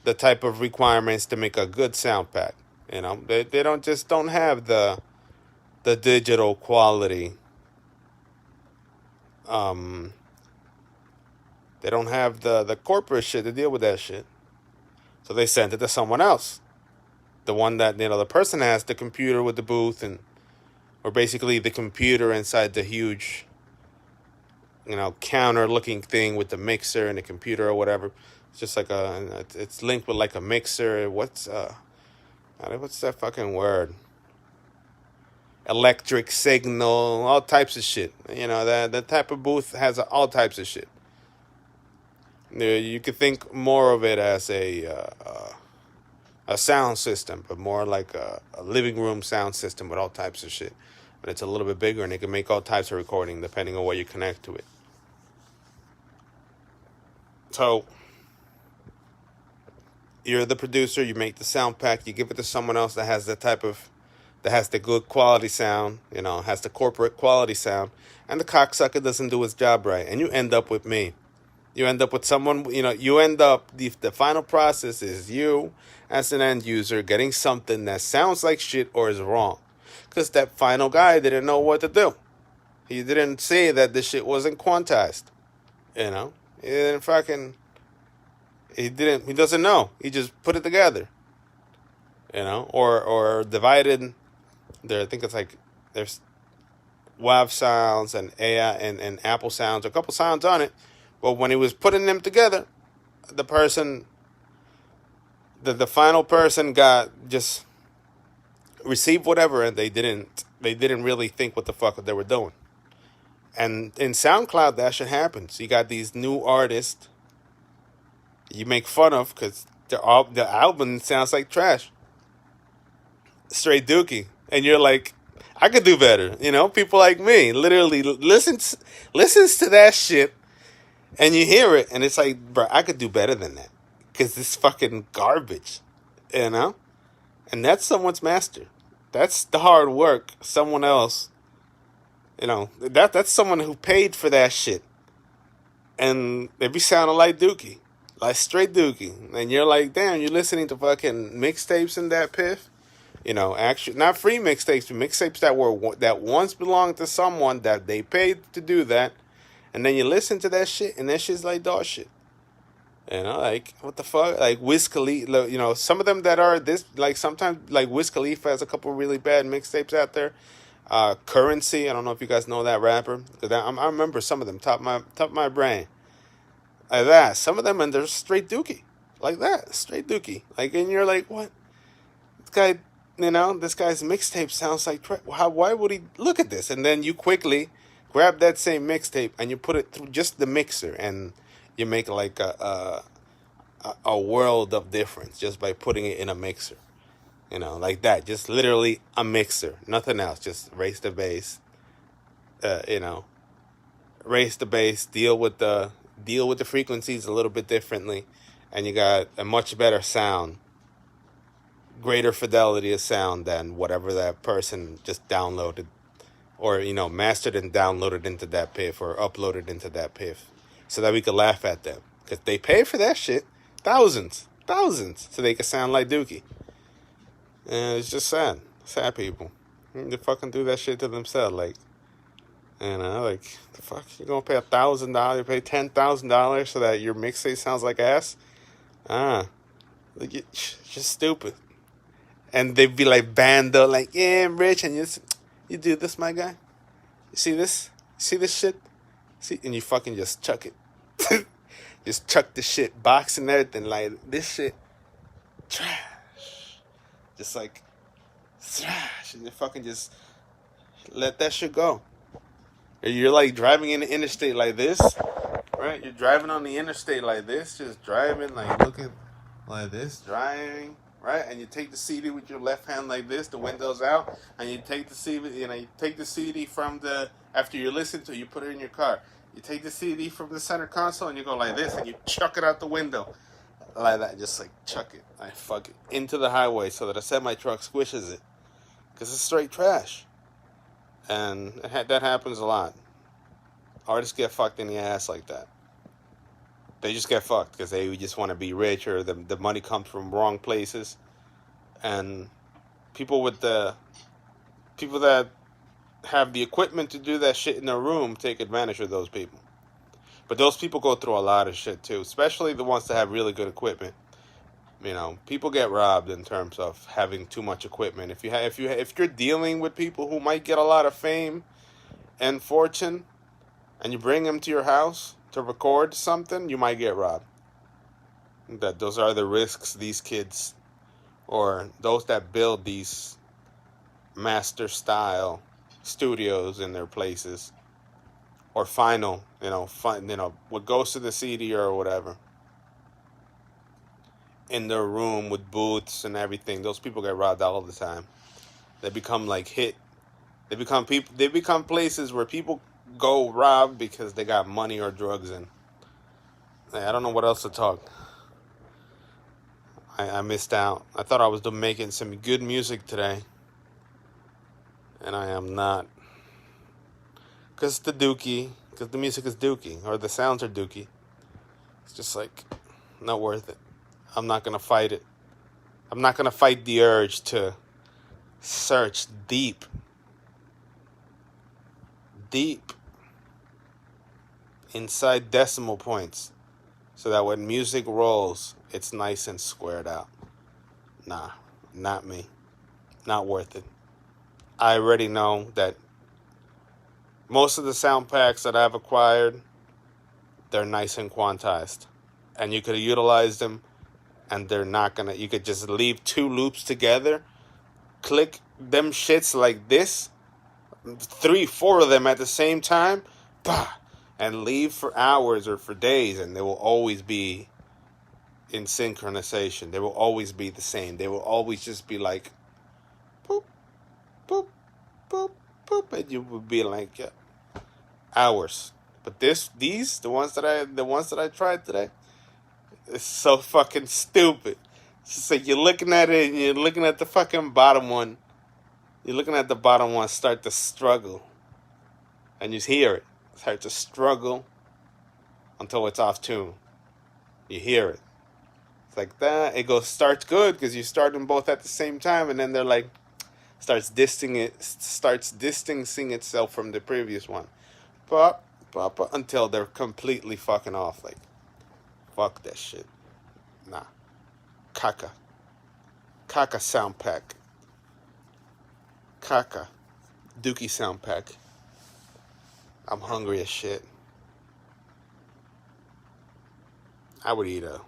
the type of requirements to make a good sound pack. They don't have the digital quality. They don't have the corporate shit to deal with that shit. So they sent it to someone else. The one that, the person has the computer with the booth or basically the computer inside the huge, counter looking thing with the mixer and the computer or whatever. It's just like it's linked with like a mixer. What's that fucking word? Electric signal, all types of shit. That type of booth has all types of shit. You could think more of it as a sound system, but more like a living room sound system with all types of shit. But it's a little bit bigger, and it can make all types of recording depending on where you connect to it. So you're the producer, you make the sound pack, you give it to someone else that has that has the good quality sound, has the corporate quality sound, and the cocksucker doesn't do his job right, and you end up with me. You end up with someone, the final process is you as an end user getting something that sounds like shit or is wrong. Because that final guy didn't know what to do. He didn't say that this shit wasn't quantized. He doesn't know. He just put it together. Or divided. I think it's like, there's WAV sounds and AI and Apple sounds, a couple sounds on it. But when he was putting them together, the final person just received whatever, and they didn't really think what the fuck they were doing. And in SoundCloud, that shit happens. You got these new artists you make fun of because the album sounds like trash, straight dookie, and you're like, I could do better. People like me literally listens to that shit. And you hear it, and it's like, bro, I could do better than that. Because this fucking garbage, And that's someone's master. That's the hard work. Someone else, that's someone who paid for that shit. And they be sounding like Dookie. Like straight Dookie. And you're like, damn, you're listening to fucking mixtapes in that piff? Actually, not free mixtapes, but mixtapes that once belonged to someone that they paid to do that. And then you listen to that shit, and that shit's like dog shit. Like what the fuck? Like Wiz Khalifa, some of them that are this, like sometimes like Wiz Khalifa has a couple really bad mixtapes out there. Currency, I don't know if you guys know that rapper. I remember some of them top of my brain. Like that, some of them and they're straight dookie, like that, straight dookie. Like and you're like, what? This guy, this guy's mixtape sounds like how? Why would he look at this? And then you quickly grab that same mixtape and you put it through just the mixer and you make like a world of difference just by putting it in a mixer. Like that. Just literally a mixer. Nothing else. Just raise the bass. Uh, you know, raise the bass. Deal with the frequencies a little bit differently, and you got a much better sound, greater fidelity of sound than whatever that person just downloaded, or mastered and downloaded into that piff or uploaded into that piff, so that we could laugh at them because they pay for that shit, thousands, so they could sound like Dookie. And it's just sad people. They fucking do that shit to themselves. Like, like the fuck, you gonna pay $1,000, you pay $10,000 so that your mixtape sounds like ass? Like you're just stupid. And they'd be like banned up, like, yeah, I'm rich, and you do this, my guy. You see this? See this shit? See, and you fucking just chuck it. Just chuck the shit, box and everything, like this shit, trash. Just like trash, and you fucking just let that shit go. Or you're like driving in the interstate like this, right? You're driving on the interstate like this, just driving, like looking like this, driving, right? And you take the CD with your left hand like this, the windows out, and you take the CD, you take the CD from after you listen to it, you put it in your car. You take the CD from the center console and you go like this, and you chuck it out the window, like that, just like chuck it, fuck it, into the highway so that a semi-truck squishes it, because it's straight trash. And that happens a lot. Artists get fucked in the ass like that. They just get fucked because they just want to be rich, or the money comes from wrong places. And people that have the equipment to do that shit in their room take advantage of those people. But those people go through a lot of shit too, especially the ones that have really good equipment. People get robbed in terms of having too much equipment. If you're dealing with people who might get a lot of fame and fortune, and you bring them to your house to record something, you might get robbed. Those are the risks these kids, or those that build these master style studios in their places, or final, what goes to the CD or whatever, in their room with booths and everything. Those people get robbed all the time. They become like hit. They become places where people go rob because they got money or drugs in. I don't know what else to talk. I missed out. I thought I was making some good music today, and I am not. Because the music is dookie, or the sounds are dookie. It's just like, not worth it. I'm not going to fight it. I'm not going to fight the urge to search deep inside decimal points so that when music rolls, it's nice and squared out. Nah, not me. Not worth it. I already know that most of the sound packs that I've acquired, they're nice and quantized. And you could utilize them, and they're not gonna, you could just leave two loops together, click them shits like this, 3-4 of them at the same time, bah, and leave for hours or for days, and they will always be in synchronization. They will always be the same. They will always just be like, boop, boop, boop, boop, and you would be like, yeah, hours. But the ones that I tried today, it's so fucking stupid. It's just like you're looking at it and you're looking at the fucking bottom one. You're looking at the bottom one start to struggle. And you hear it. Start to struggle until it's off tune. You hear it. It's like that. It starts good because you start them both at the same time, and then they're like, starts distancing itself from the previous one. Until they're completely fucking off. Like, Fuck that shit. Nah. Caca. Caca sound pack. Caca. Dookie sound pack. I'm hungry as shit. I would eat a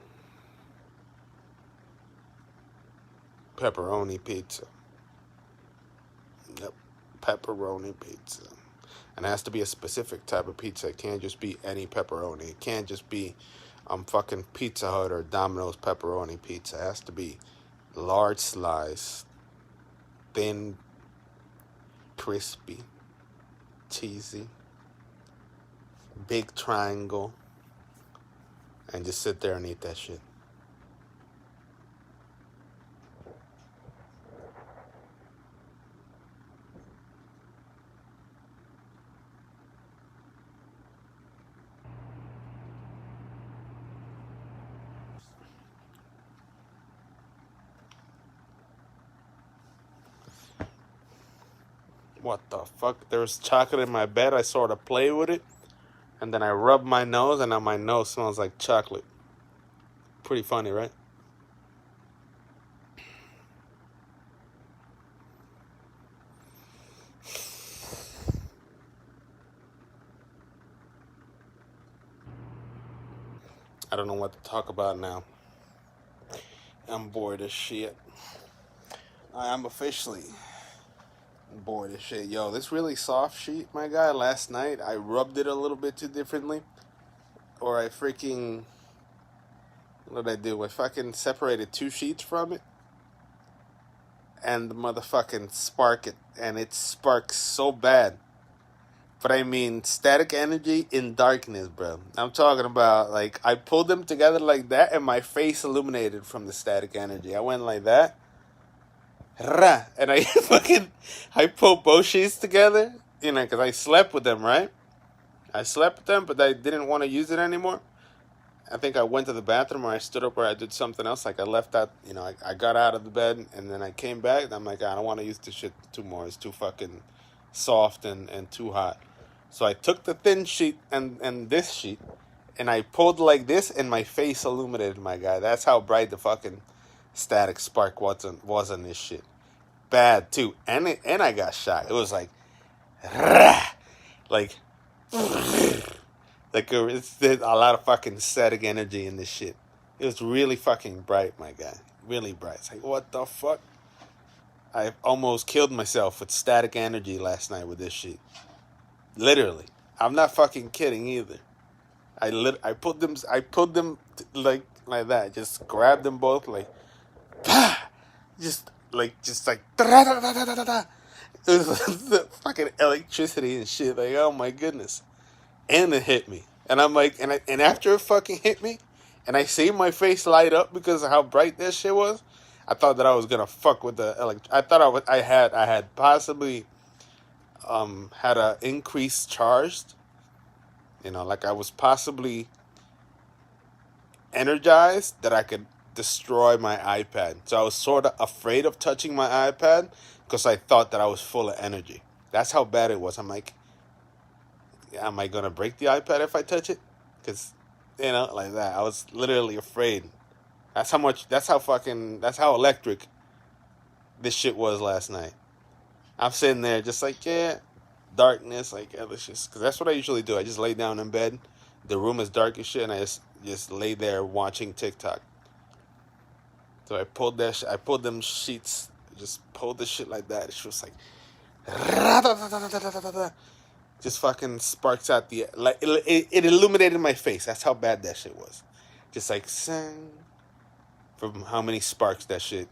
pepperoni pizza. Yep. Pepperoni pizza. And it has to be a specific type of pizza. It can't just be any pepperoni. It can't just be fucking Pizza Hut or Domino's pepperoni pizza. It has to be large slice, thin, crispy, cheesy, big triangle, and just sit there and eat that shit. What the fuck? There was chocolate in my bed. I sort of play with it. And then I rub my nose, and now my nose smells like chocolate. Pretty funny, right? I don't know what to talk about now. I'm bored as shit. I am officially bored as shit. Yo, this really soft sheet, my guy, last night, I rubbed it a little bit too differently. Or I freaking... What did I do? I fucking separated 2 sheets from it. And the motherfucking spark it. And it sparks so bad. But I mean, static energy in darkness, bro. I'm talking about, like, I pulled them together like that, and my face illuminated from the static energy. I went like that. And I pulled both sheets together, you know, because I slept with them, right? I slept with them, but I didn't want to use it anymore. I think I went to the bathroom, or I stood up, or I did something else. Like, I left out, you know, I got out of the bed, and then I came back, and I'm like, I don't want to use this shit too more. It's too fucking soft and too hot. So I took the thin sheet and this sheet, and I pulled like this, and my face illuminated, my guy. That's how bright the fucking static spark was on this shit. Bad too, and I got shocked. It was like, like, there's a lot of fucking static energy in this shit. It was really fucking bright, my guy. Really bright. It's like, what the fuck? I almost killed myself with static energy last night with this shit. Literally, I'm not fucking kidding either. I put them like that. Just grabbed them both like, just like it was the fucking electricity and shit. Like, oh my goodness, and it hit me, and I'm like, and after it fucking hit me, and I see my face light up because of how bright that shit was. I thought that I was gonna fuck with the I thought I had possibly had a increase charged, you know, like I was possibly energized that I could destroy my iPad. So I was sort of afraid of touching my iPad because I thought that I was full of energy. That's how bad it was. I'm like, am I gonna break the iPad if I touch it? Because, you know, like that. I was literally afraid. That's how electric this shit was last night. I'm sitting there just like, yeah, darkness, like, yeah, let's just, because that's what I usually do. I just lay down in bed. The room is dark as shit, and I just lay there watching TikTok. So I pulled them sheets, just pulled the shit like that. It was like, just fucking sparks out the, like, it illuminated my face. That's how bad that shit was. Just like, from how many sparks that shit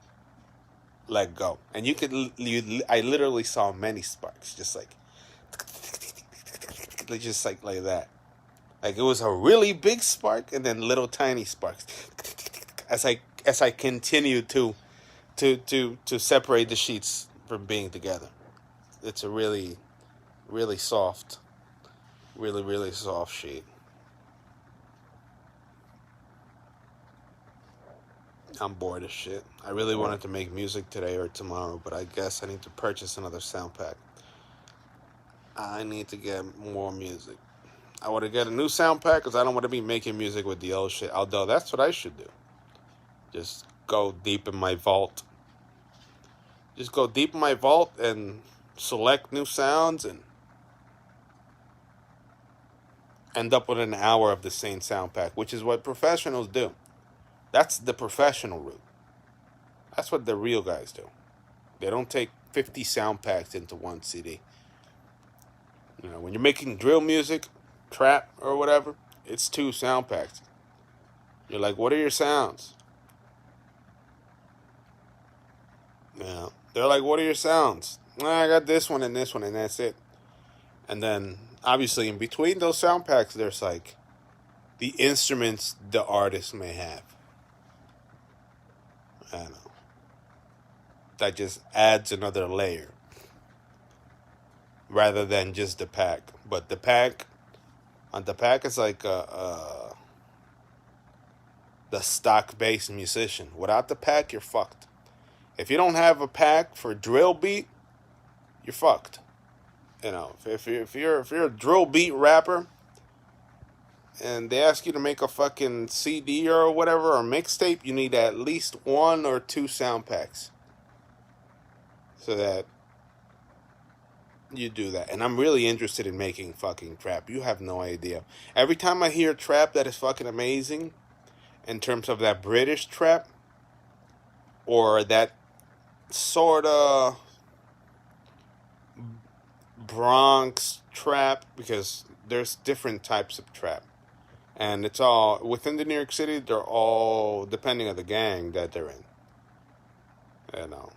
let go. And I literally saw many sparks, just like that. Like, it was a really big spark, and then little tiny sparks as I continued to separate the sheets from being together. It's a really, really soft, really, really soft sheet. I'm bored as shit. I really wanted to make music today or tomorrow, but I guess I need to purchase another sound pack. I need to get more music. I want to get a new sound pack because I don't want to be making music with the old shit. Although that's what I should do. Just go deep in my vault. Just go deep in my vault and select new sounds and end up with an hour of the same sound pack, which is what professionals do. That's the professional route. That's what the real guys do. They don't take 50 sound packs into one CD. You know, when you're making drill music, trap or whatever, it's 2 sound packs. You're like, what are your sounds? Yeah. They're like, what are your sounds? I got this one, and that's it. And then, obviously, in between those sound packs, there's like the instruments the artist may have. I don't know. That just adds another layer. Rather than just the pack. But the pack is like the stock-based musician. Without the pack, you're fucked. If you don't have a pack for drill beat, you're fucked. You know, if you're a drill beat rapper, and they ask you to make a fucking CD or whatever or mixtape, you need at least 1 or 2 sound packs, so that you do that. And I'm really interested in making fucking trap. You have no idea. Every time I hear trap that is fucking amazing, in terms of that British trap, or that sort of Bronx trap, because there's different types of trap, and it's all within the New York City. They're all depending on the gang that they're in. You know,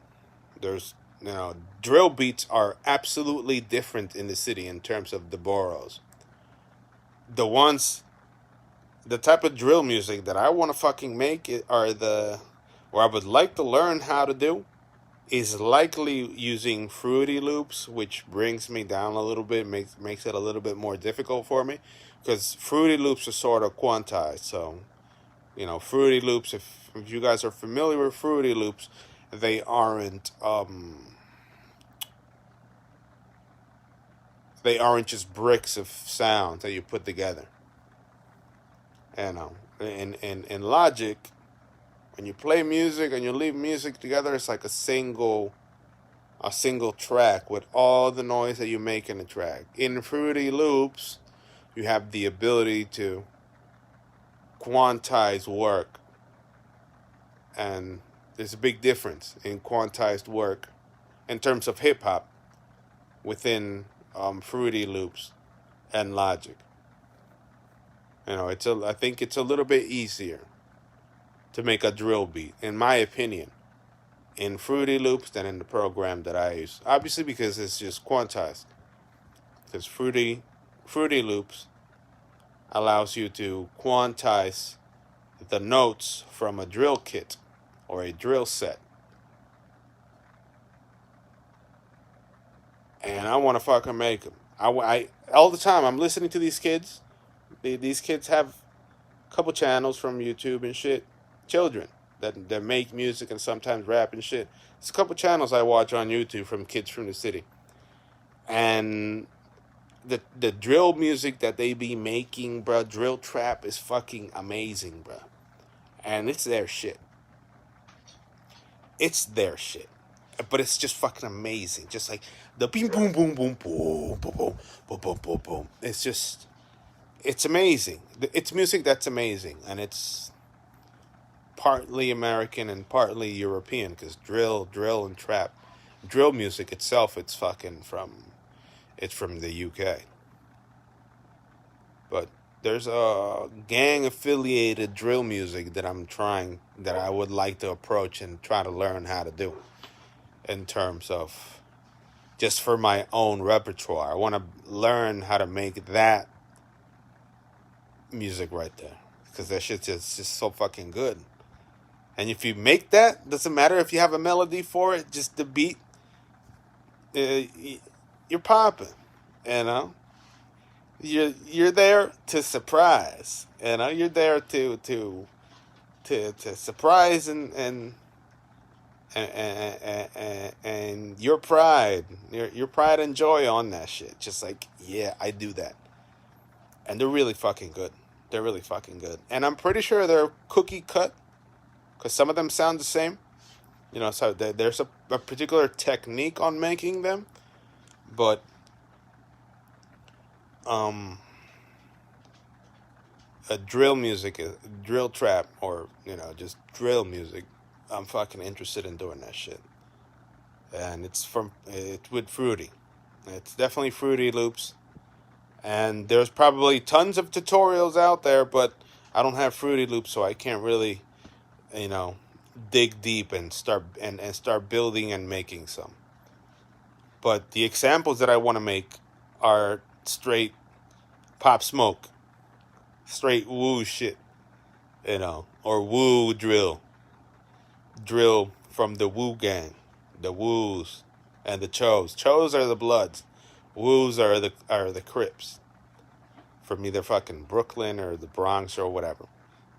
there's drill beats are absolutely different in the city in terms of the boroughs. The type of drill music that I want to fucking make or I would like to learn how to do is likely using Fruity Loops, which brings me down a little bit, makes it a little bit more difficult for me, because Fruity Loops are sort of quantized. So, Fruity Loops, if you guys are familiar with Fruity Loops, they aren't just bricks of sound that you put together. In Logic, when you play music and you leave music together, it's like a single track with all the noise that you make in the track. In Fruity Loops, you have the ability to quantize work. And there's a big difference in quantized work in terms of hip hop within Fruity Loops and Logic. I think it's a little bit easier to make a drill beat, in my opinion, in Fruity Loops than in the program that I use. Obviously, because it's just quantized. Because Fruity Loops allows you to quantize the notes from a drill kit or a drill set. And I want to fucking make them. I all the time I'm listening to these kids. These kids have a couple channels from YouTube and shit. Children that make music and sometimes rap and shit. It's a couple channels I watch on YouTube from kids from the city. And the drill music that they be making, bro, drill trap is fucking amazing, bro. And it's their shit. It's their shit. But it's just fucking amazing. Just like the boom, boom, boom, boom, boom, boom, boom, boom, boom, boom, boom. It's amazing. It's music that's amazing. And it's partly American and partly European, because drill and trap. Drill music itself, it's from the UK. But there's a gang-affiliated drill music that I would like to approach and try to learn how to do in terms of just for my own repertoire. I want to learn how to make that music right there, because that shit's just so fucking good. And if you make that, doesn't matter if you have a melody for it, just the beat, you're popping, You're there to surprise, You're there to surprise and your pride and joy on that shit. Just like, yeah, I do that. and they're really fucking good. They're really fucking good, and I'm pretty sure they're cookie cut because some of them sound the same. You know, so there's a particular technique on making them, but um, a drill music, drill trap, or just drill music. I'm fucking interested in doing that shit, and it's with Fruity. It's definitely Fruity Loops, and there's probably tons of tutorials out there, but I don't have Fruity Loops, so I can't really, you know, dig deep and start building and making some. But the examples that I want to make are straight Pop Smoke, straight woo shit, or woo drill from the Woo Gang, the Woos and the Chos. Chos are the Bloods, Woos are the Crips. From either fucking Brooklyn or the Bronx or whatever.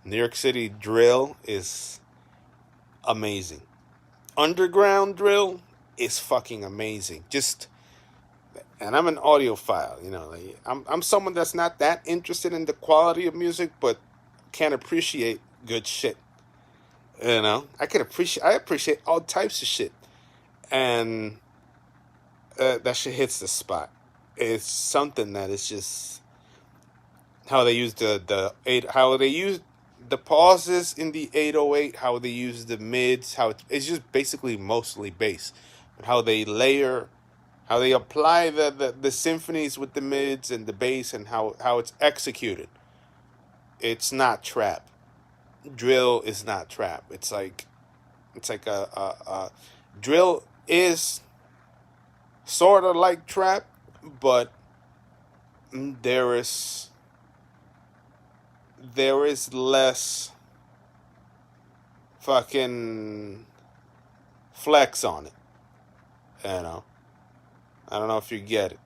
New York City drill is amazing. Underground drill is fucking amazing. And I'm an audiophile, I'm someone that's not that interested in the quality of music, but can appreciate good shit. I appreciate all types of shit, and that shit hits the spot. It's something that is just how they use how they use the pauses in the 808, how they use the mids, how it's just basically mostly bass, but how they apply the symphonies with the mids and the bass, and how it's executed. It's not trap. Drill is not trap. It's like a drill is sort of like trap, but there is less fucking flex on it. I don't know if you get it.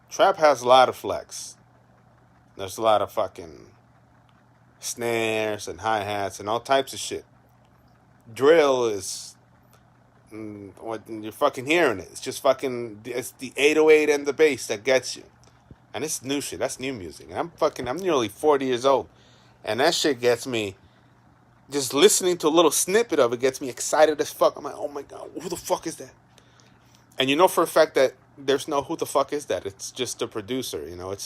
Trap has a lot of flex. There's a lot of fucking snares and hi-hats and all types of shit. Drill is what you're fucking hearing it. It's just fucking, it's the 808 and the bass that gets you. And it's new shit. That's new music. And I'm nearly 40 years old. And that shit gets me, just listening to a little snippet of it gets me excited as fuck. I'm like, oh my God, who the fuck is that? And you know for a fact that there's no who the fuck is that. It's just a producer, it's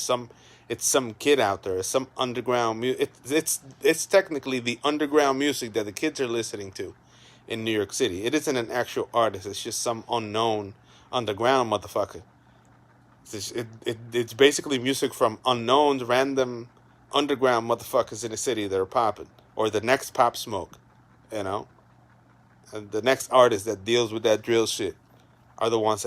some kid out there, some underground music. It's technically the underground music that the kids are listening to in New York City. It isn't an actual artist. It's just some unknown underground motherfucker. It's basically music from unknowns, random underground motherfuckers in the city that are popping, or the next Pop Smoke, and the next artist that deals with that drill shit are the ones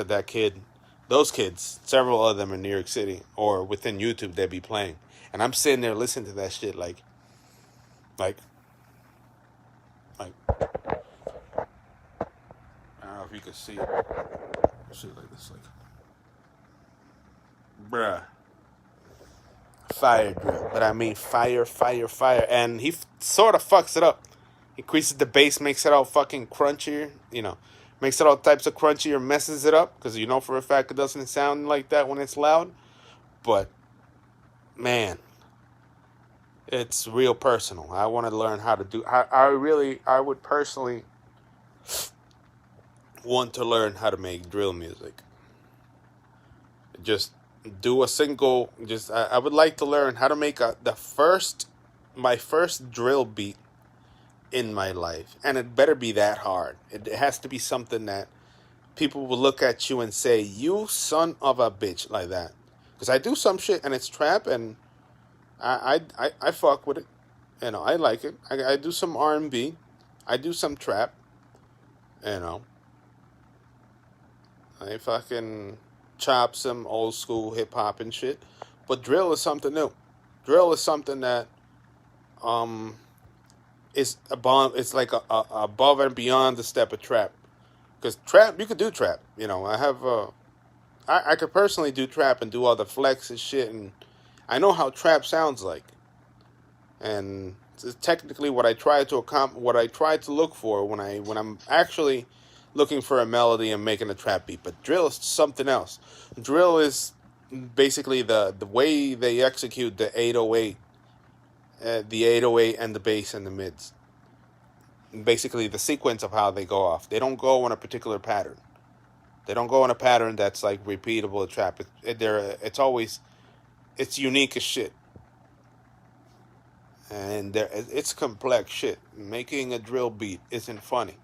those kids, several of them in New York City or within YouTube, they be playing, and I'm sitting there listening to that shit like I don't know if you can see it, shit like this, like. Bruh. Fire drill. But I mean fire. And he sort of fucks it up. He increases the bass, makes it all fucking crunchier, makes it all types of crunchier, messes it up, because for a fact it doesn't sound like that when it's loud. But, man, it's real personal. I want to learn how to do, I would personally want to learn how to make drill music. Just do a single, I would like to learn how to make my first drill beat in my life, and it better be that hard. It has to be something that people will look at you and say, you son of a bitch, like that. Because I do some shit and it's trap, and I fuck with it. I like it. I do some R&B, I do some trap, I fucking chop some old school hip hop and shit. But drill is something new. Drill is something that is it's like a above and beyond the step of trap. Because trap, you could do trap. I could personally do trap and do all the flex and shit, and I know how trap sounds like. And it's technically what I try to look for when I'm actually looking for a melody and making a trap beat. But drill is something else. Drill is basically the way they execute the 808 and the bass and the mids. Basically, the sequence of how they go off. They don't go in a particular pattern. They don't go in a pattern that's like repeatable trap. It's unique as shit, and it's complex shit. Making a drill beat isn't funny.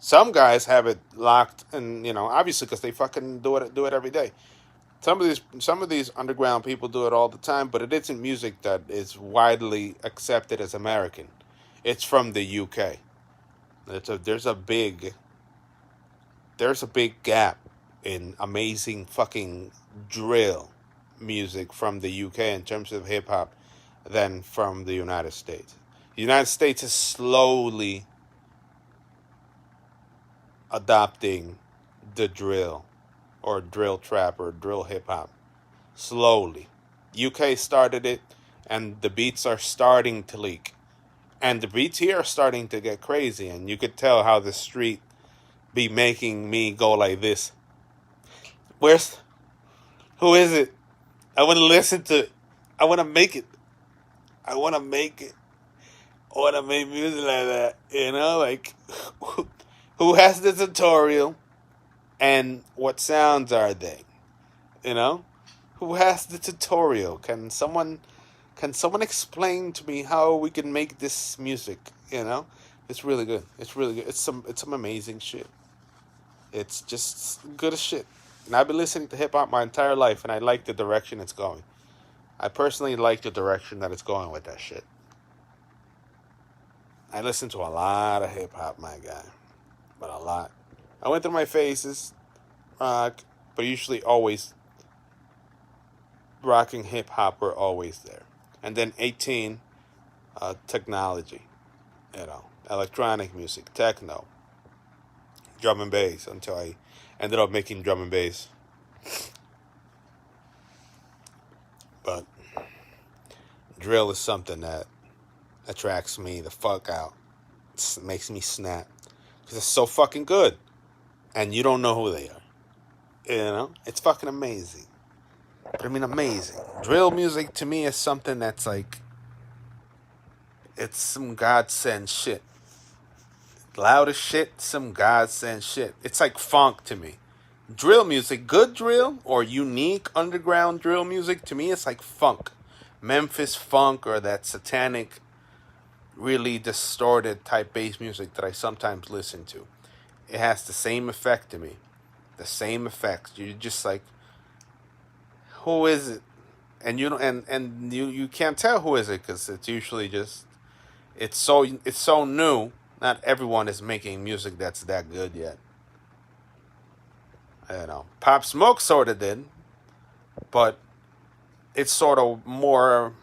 Some guys have it locked, and obviously because they fucking do it every day. Some of these underground people do it all the time, but it isn't music that is widely accepted as American. It's from the UK. There's a big gap in amazing fucking drill music from the UK in terms of hip hop than from the United States. The United States is slowly adopting the drill or drill trap or drill hip hop. Slowly. UK started it, and the beats are starting to leak. And the beats here are starting to get crazy, and you could tell how the street be making me go like this. Who is it? I want to listen to it. I want to make it. I want to make it. I want to make music like that. Like, who has the tutorial? And what sounds are they? Who has the tutorial? Can someone explain to me how we can make this music? It's really good. It's really good. It's some amazing shit. It's just good as shit. And I've been listening to hip hop my entire life, and I like the direction it's going. I personally like the direction that it's going with that shit. I listen to a lot of hip hop, my guy, but a lot. I went through my phases, rock, but usually always rock and hip hop were always there. And then 18, technology, electronic music, techno, drum and bass, until I ended up making drum and bass. But drill is something that attracts me the fuck out. It makes me snap because it's so fucking good, and you don't know who they are. It's fucking amazing. But I mean, amazing. Drill music to me is something that's like, it's some godsend shit. Loud as shit, some godsend shit. It's like funk to me. Drill music, good drill or unique underground drill music, to me it's like funk. Memphis funk, or that satanic, really distorted type bass music that I sometimes listen to. It has the same effect to me. The same effects. You're just like, who is it? And you can't tell who is it, because it's usually just it's so new. Not everyone is making music that's that good yet. Pop Smoke sort of did, but it's sort of more.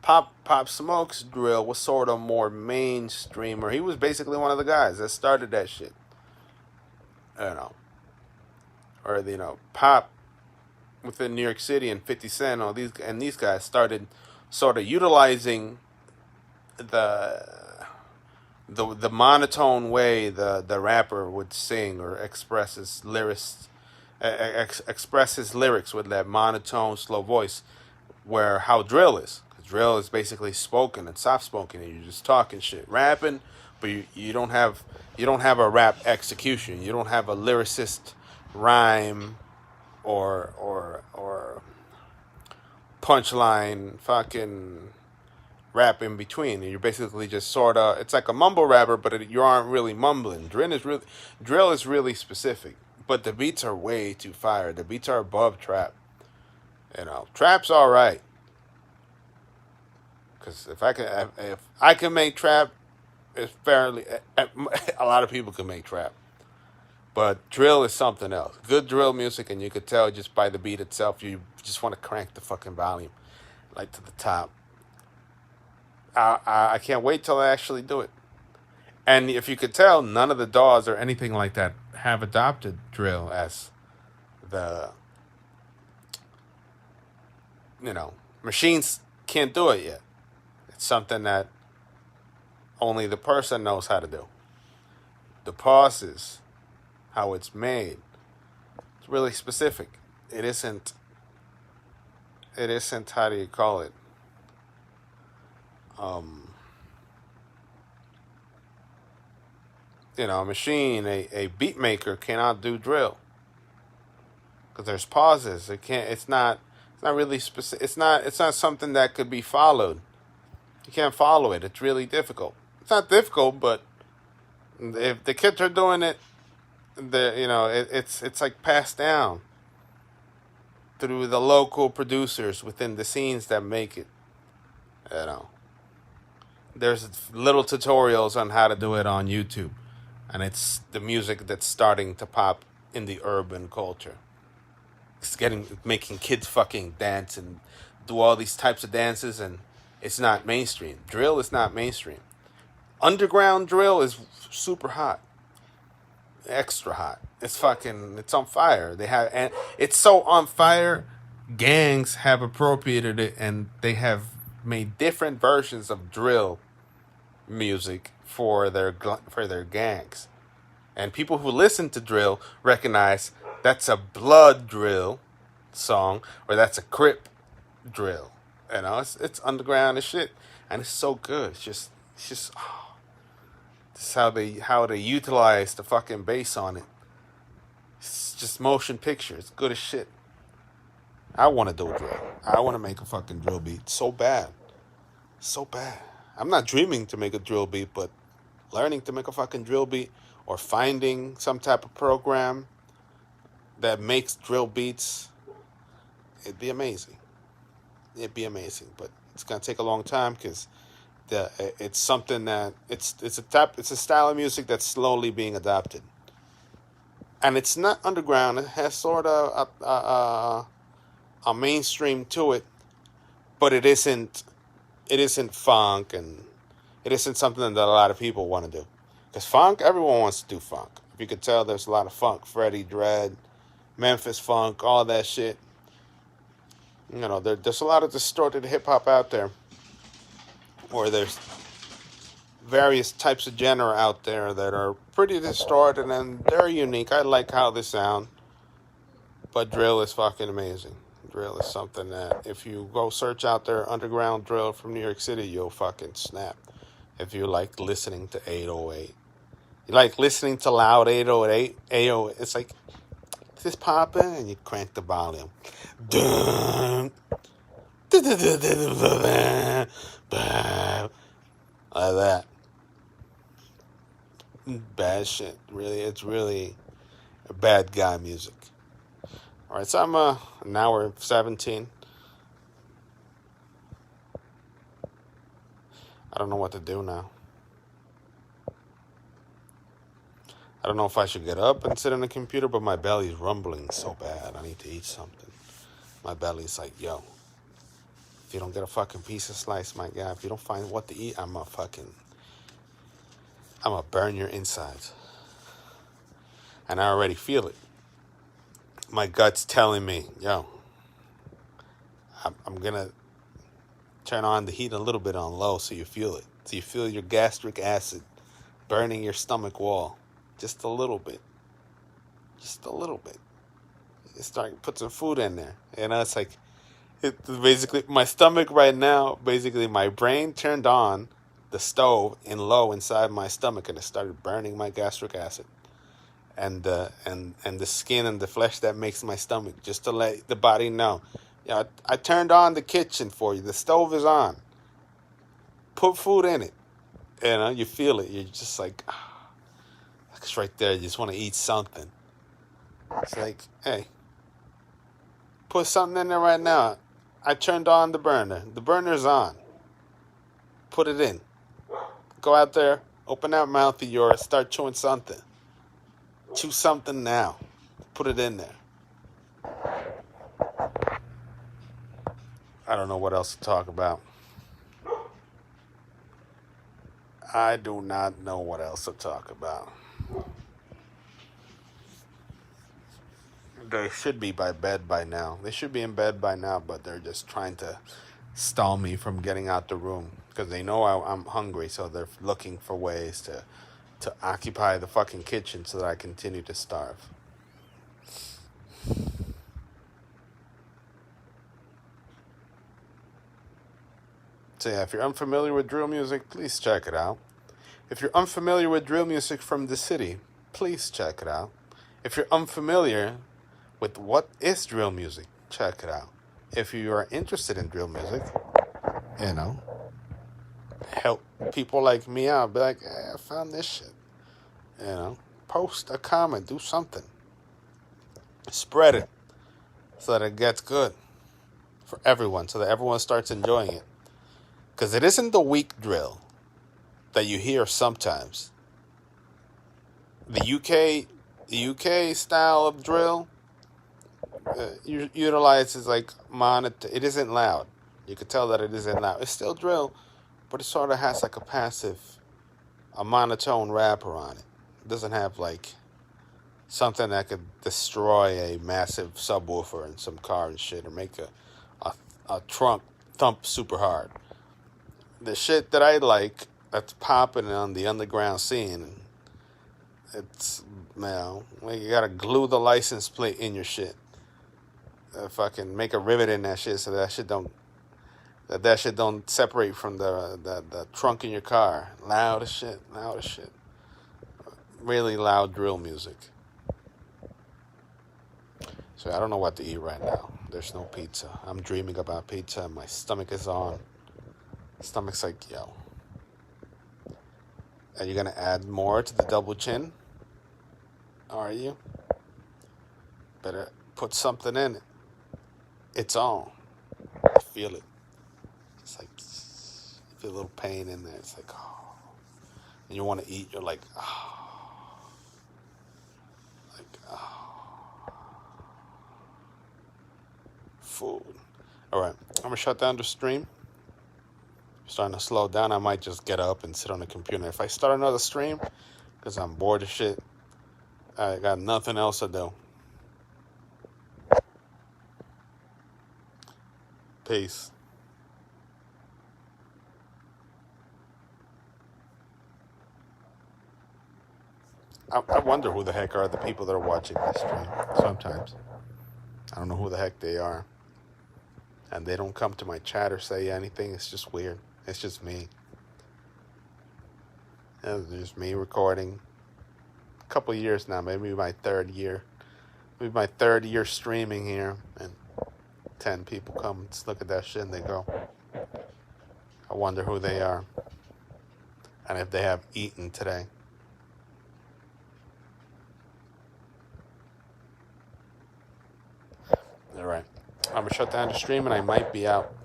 Pop Smoke's drill was sort of more mainstream, or he was basically one of the guys that started that shit. Or Pop within New York City and 50 Cent, these guys started sort of utilizing the monotone way the rapper would sing or express his lyrics with that monotone, slow voice, where how drill is. Drill is basically spoken and soft spoken, and you're just talking shit, rapping, but you don't have a rap execution. You don't have a lyricist rhyme or punchline fucking rap in between. And you're basically just sort of, it's like a mumble rapper, but you aren't really mumbling. Drill is really specific, but the beats are way too fire. The beats are above trap. Trap's all right. Because if I can make trap, it's fairly, a lot of people can make trap. But drill is something else. Good drill music, and you could tell just by the beat itself, you just want to crank the fucking volume, like to the top. I can't wait till I actually do it. And if you could tell, none of the DAWs or anything like that have adopted drill as the, machines can't do it yet. It's something that only the person knows how to do. The pauses, how it's made, it's really specific. it isn't. It isn't. How do you call it? Um, a machine, a beat maker cannot do drill because there's pauses. It can't. It's not. It's not really specific. It's not. It's not something that could be followed. You can't follow it. It's really difficult. It's not difficult, but if the kids are doing it, it's like passed down through the local producers within the scenes that make it. You know, there's little tutorials on how to do it on YouTube, and it's the music that's starting to pop in the urban culture. It's making kids fucking dance and do all these types of dances, and it's not mainstream. Drill is not mainstream. Underground drill is super hot, extra hot. It's on fire. And it's so on fire. Gangs have appropriated it, and they have made different versions of drill music for their gangs. And people who listen to drill recognize that's a blood drill song, or that's a Crip drill. It's underground as shit, and it's so good. It's just this is how they utilize the fucking bass on it. It's just motion picture. It's good as shit. I want to do a drill. I want to make a fucking drill beat so bad, so bad. I'm not dreaming to make a drill beat, but learning to make a fucking drill beat, or finding some type of program that makes drill beats, it'd be amazing. It'd be amazing, but it's gonna take a long time because it's something that it's a style of music that's slowly being adopted, and it's not underground. It has sort of a mainstream to it, but it isn't. It isn't funk, and it isn't something that a lot of people want to do. Because funk, everyone wants to do funk. If you could tell, there's a lot of funk. Freddie Dredd, Memphis funk, all that shit. There's a lot of distorted hip-hop out there. Or there's various types of genre out there that are pretty distorted, and they're unique. I like how they sound. But drill is fucking amazing. Drill is something that if you go search out there, underground drill from New York City, you'll fucking snap. If you like listening to 808. You like listening to loud 808, it's like, is this popping? And you crank the volume. Like that. Bad shit. Really, it's really bad guy music. Alright, so I'm an hour 17. I don't know what to do now. I don't know if I should get up and sit on the computer, but my belly's rumbling so bad. I need to eat something. My belly's like, yo, if you don't get a fucking piece of slice, my guy, if you don't find what to eat, I'm gonna burn your insides. And I already feel it. My gut's telling me, yo, I'm gonna turn on the heat a little bit on low so you feel it. So you feel your gastric acid burning your stomach wall. Just a little bit. Just a little bit. You start to put some food in there. It's like, basically, my stomach right now, basically my brain turned on the stove in low inside my stomach, and it started burning my gastric acid. And the skin and the flesh that makes my stomach, just to let the body know. I turned on the kitchen for you. The stove is on. Put food in it. You feel it. You're just like, it's right there. You just want to eat something. It's like, hey, put something in there right now. I turned on the burner. The burner's on. Put it in. Go out there, open that mouth of yours, start chewing something. Chew something now. Put it in there. I don't know what else to talk about. I do not know what else to talk about. They should be by bed by now. They should be in bed by now, but they're just trying to stall me from getting out the room because they know I'm hungry, so they're looking for ways to occupy the fucking kitchen so that I continue to starve. So yeah, if you're unfamiliar with drill music, please check it out. If you're unfamiliar with drill music from the city, please check it out. If you're unfamiliar with what is drill music, check it out. If you are interested in drill music, you know, help people like me out. Be like, hey, I found this shit. You know, post a comment, do something. Spread it so that it gets good for everyone, so that everyone starts enjoying it. Because it isn't the weak drill that you hear sometimes. The UK style of drill utilizes like monitor. It isn't loud. You could tell that it isn't loud. It's still drill, but it sort of has like a monotone wrapper on it. It doesn't have like something that could destroy a massive subwoofer in some car and shit, or make a trunk thump super hard. The shit that I like that's popping on the underground scene, it's, like you gotta glue the license plate in your shit. Fucking make a rivet in that shit so that shit don't separate from the trunk in your car. Loud as shit. Really loud drill music. So I don't know what to eat right now. There's no pizza. I'm dreaming about pizza and my stomach is on. Stomach's like, yo. Are you gonna add more to the double chin? Are you? Better put something in it. It's on. I feel it. It's like, you feel a little pain in there. It's like, oh. And you want to eat, you're like, oh. Like, oh. Food. All right, I'm going to shut down the stream. Starting to slow down. I might just get up and sit on the computer. If I start another stream, because I'm bored of shit, I got nothing else to do. Peace. I wonder who the heck are the people that are watching this stream sometimes. I don't know who the heck they are. And they don't come to my chat or say anything. It's just weird. It's just me. It's just me recording. A couple years now, maybe my third year. Maybe my third year streaming here. And 10 people come and look at that shit and they go. I wonder who they are. And if they have eaten today. All right. I'm going to shut down the stream and I might be out.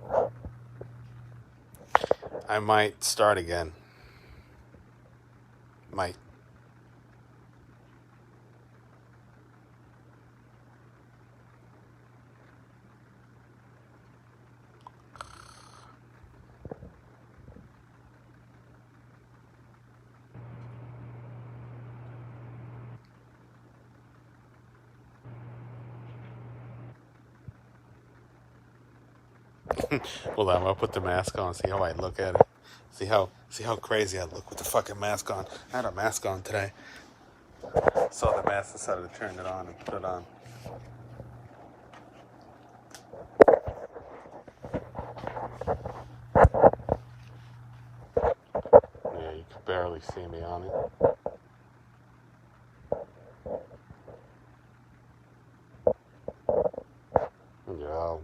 I might start again. Might. Well, I'm gonna put the mask on, see how I look at it. See how crazy I look with the fucking mask on. I had a mask on today. Saw the mask, decided to turn it on and put it on. Yeah, you can barely see me on it. Yeah.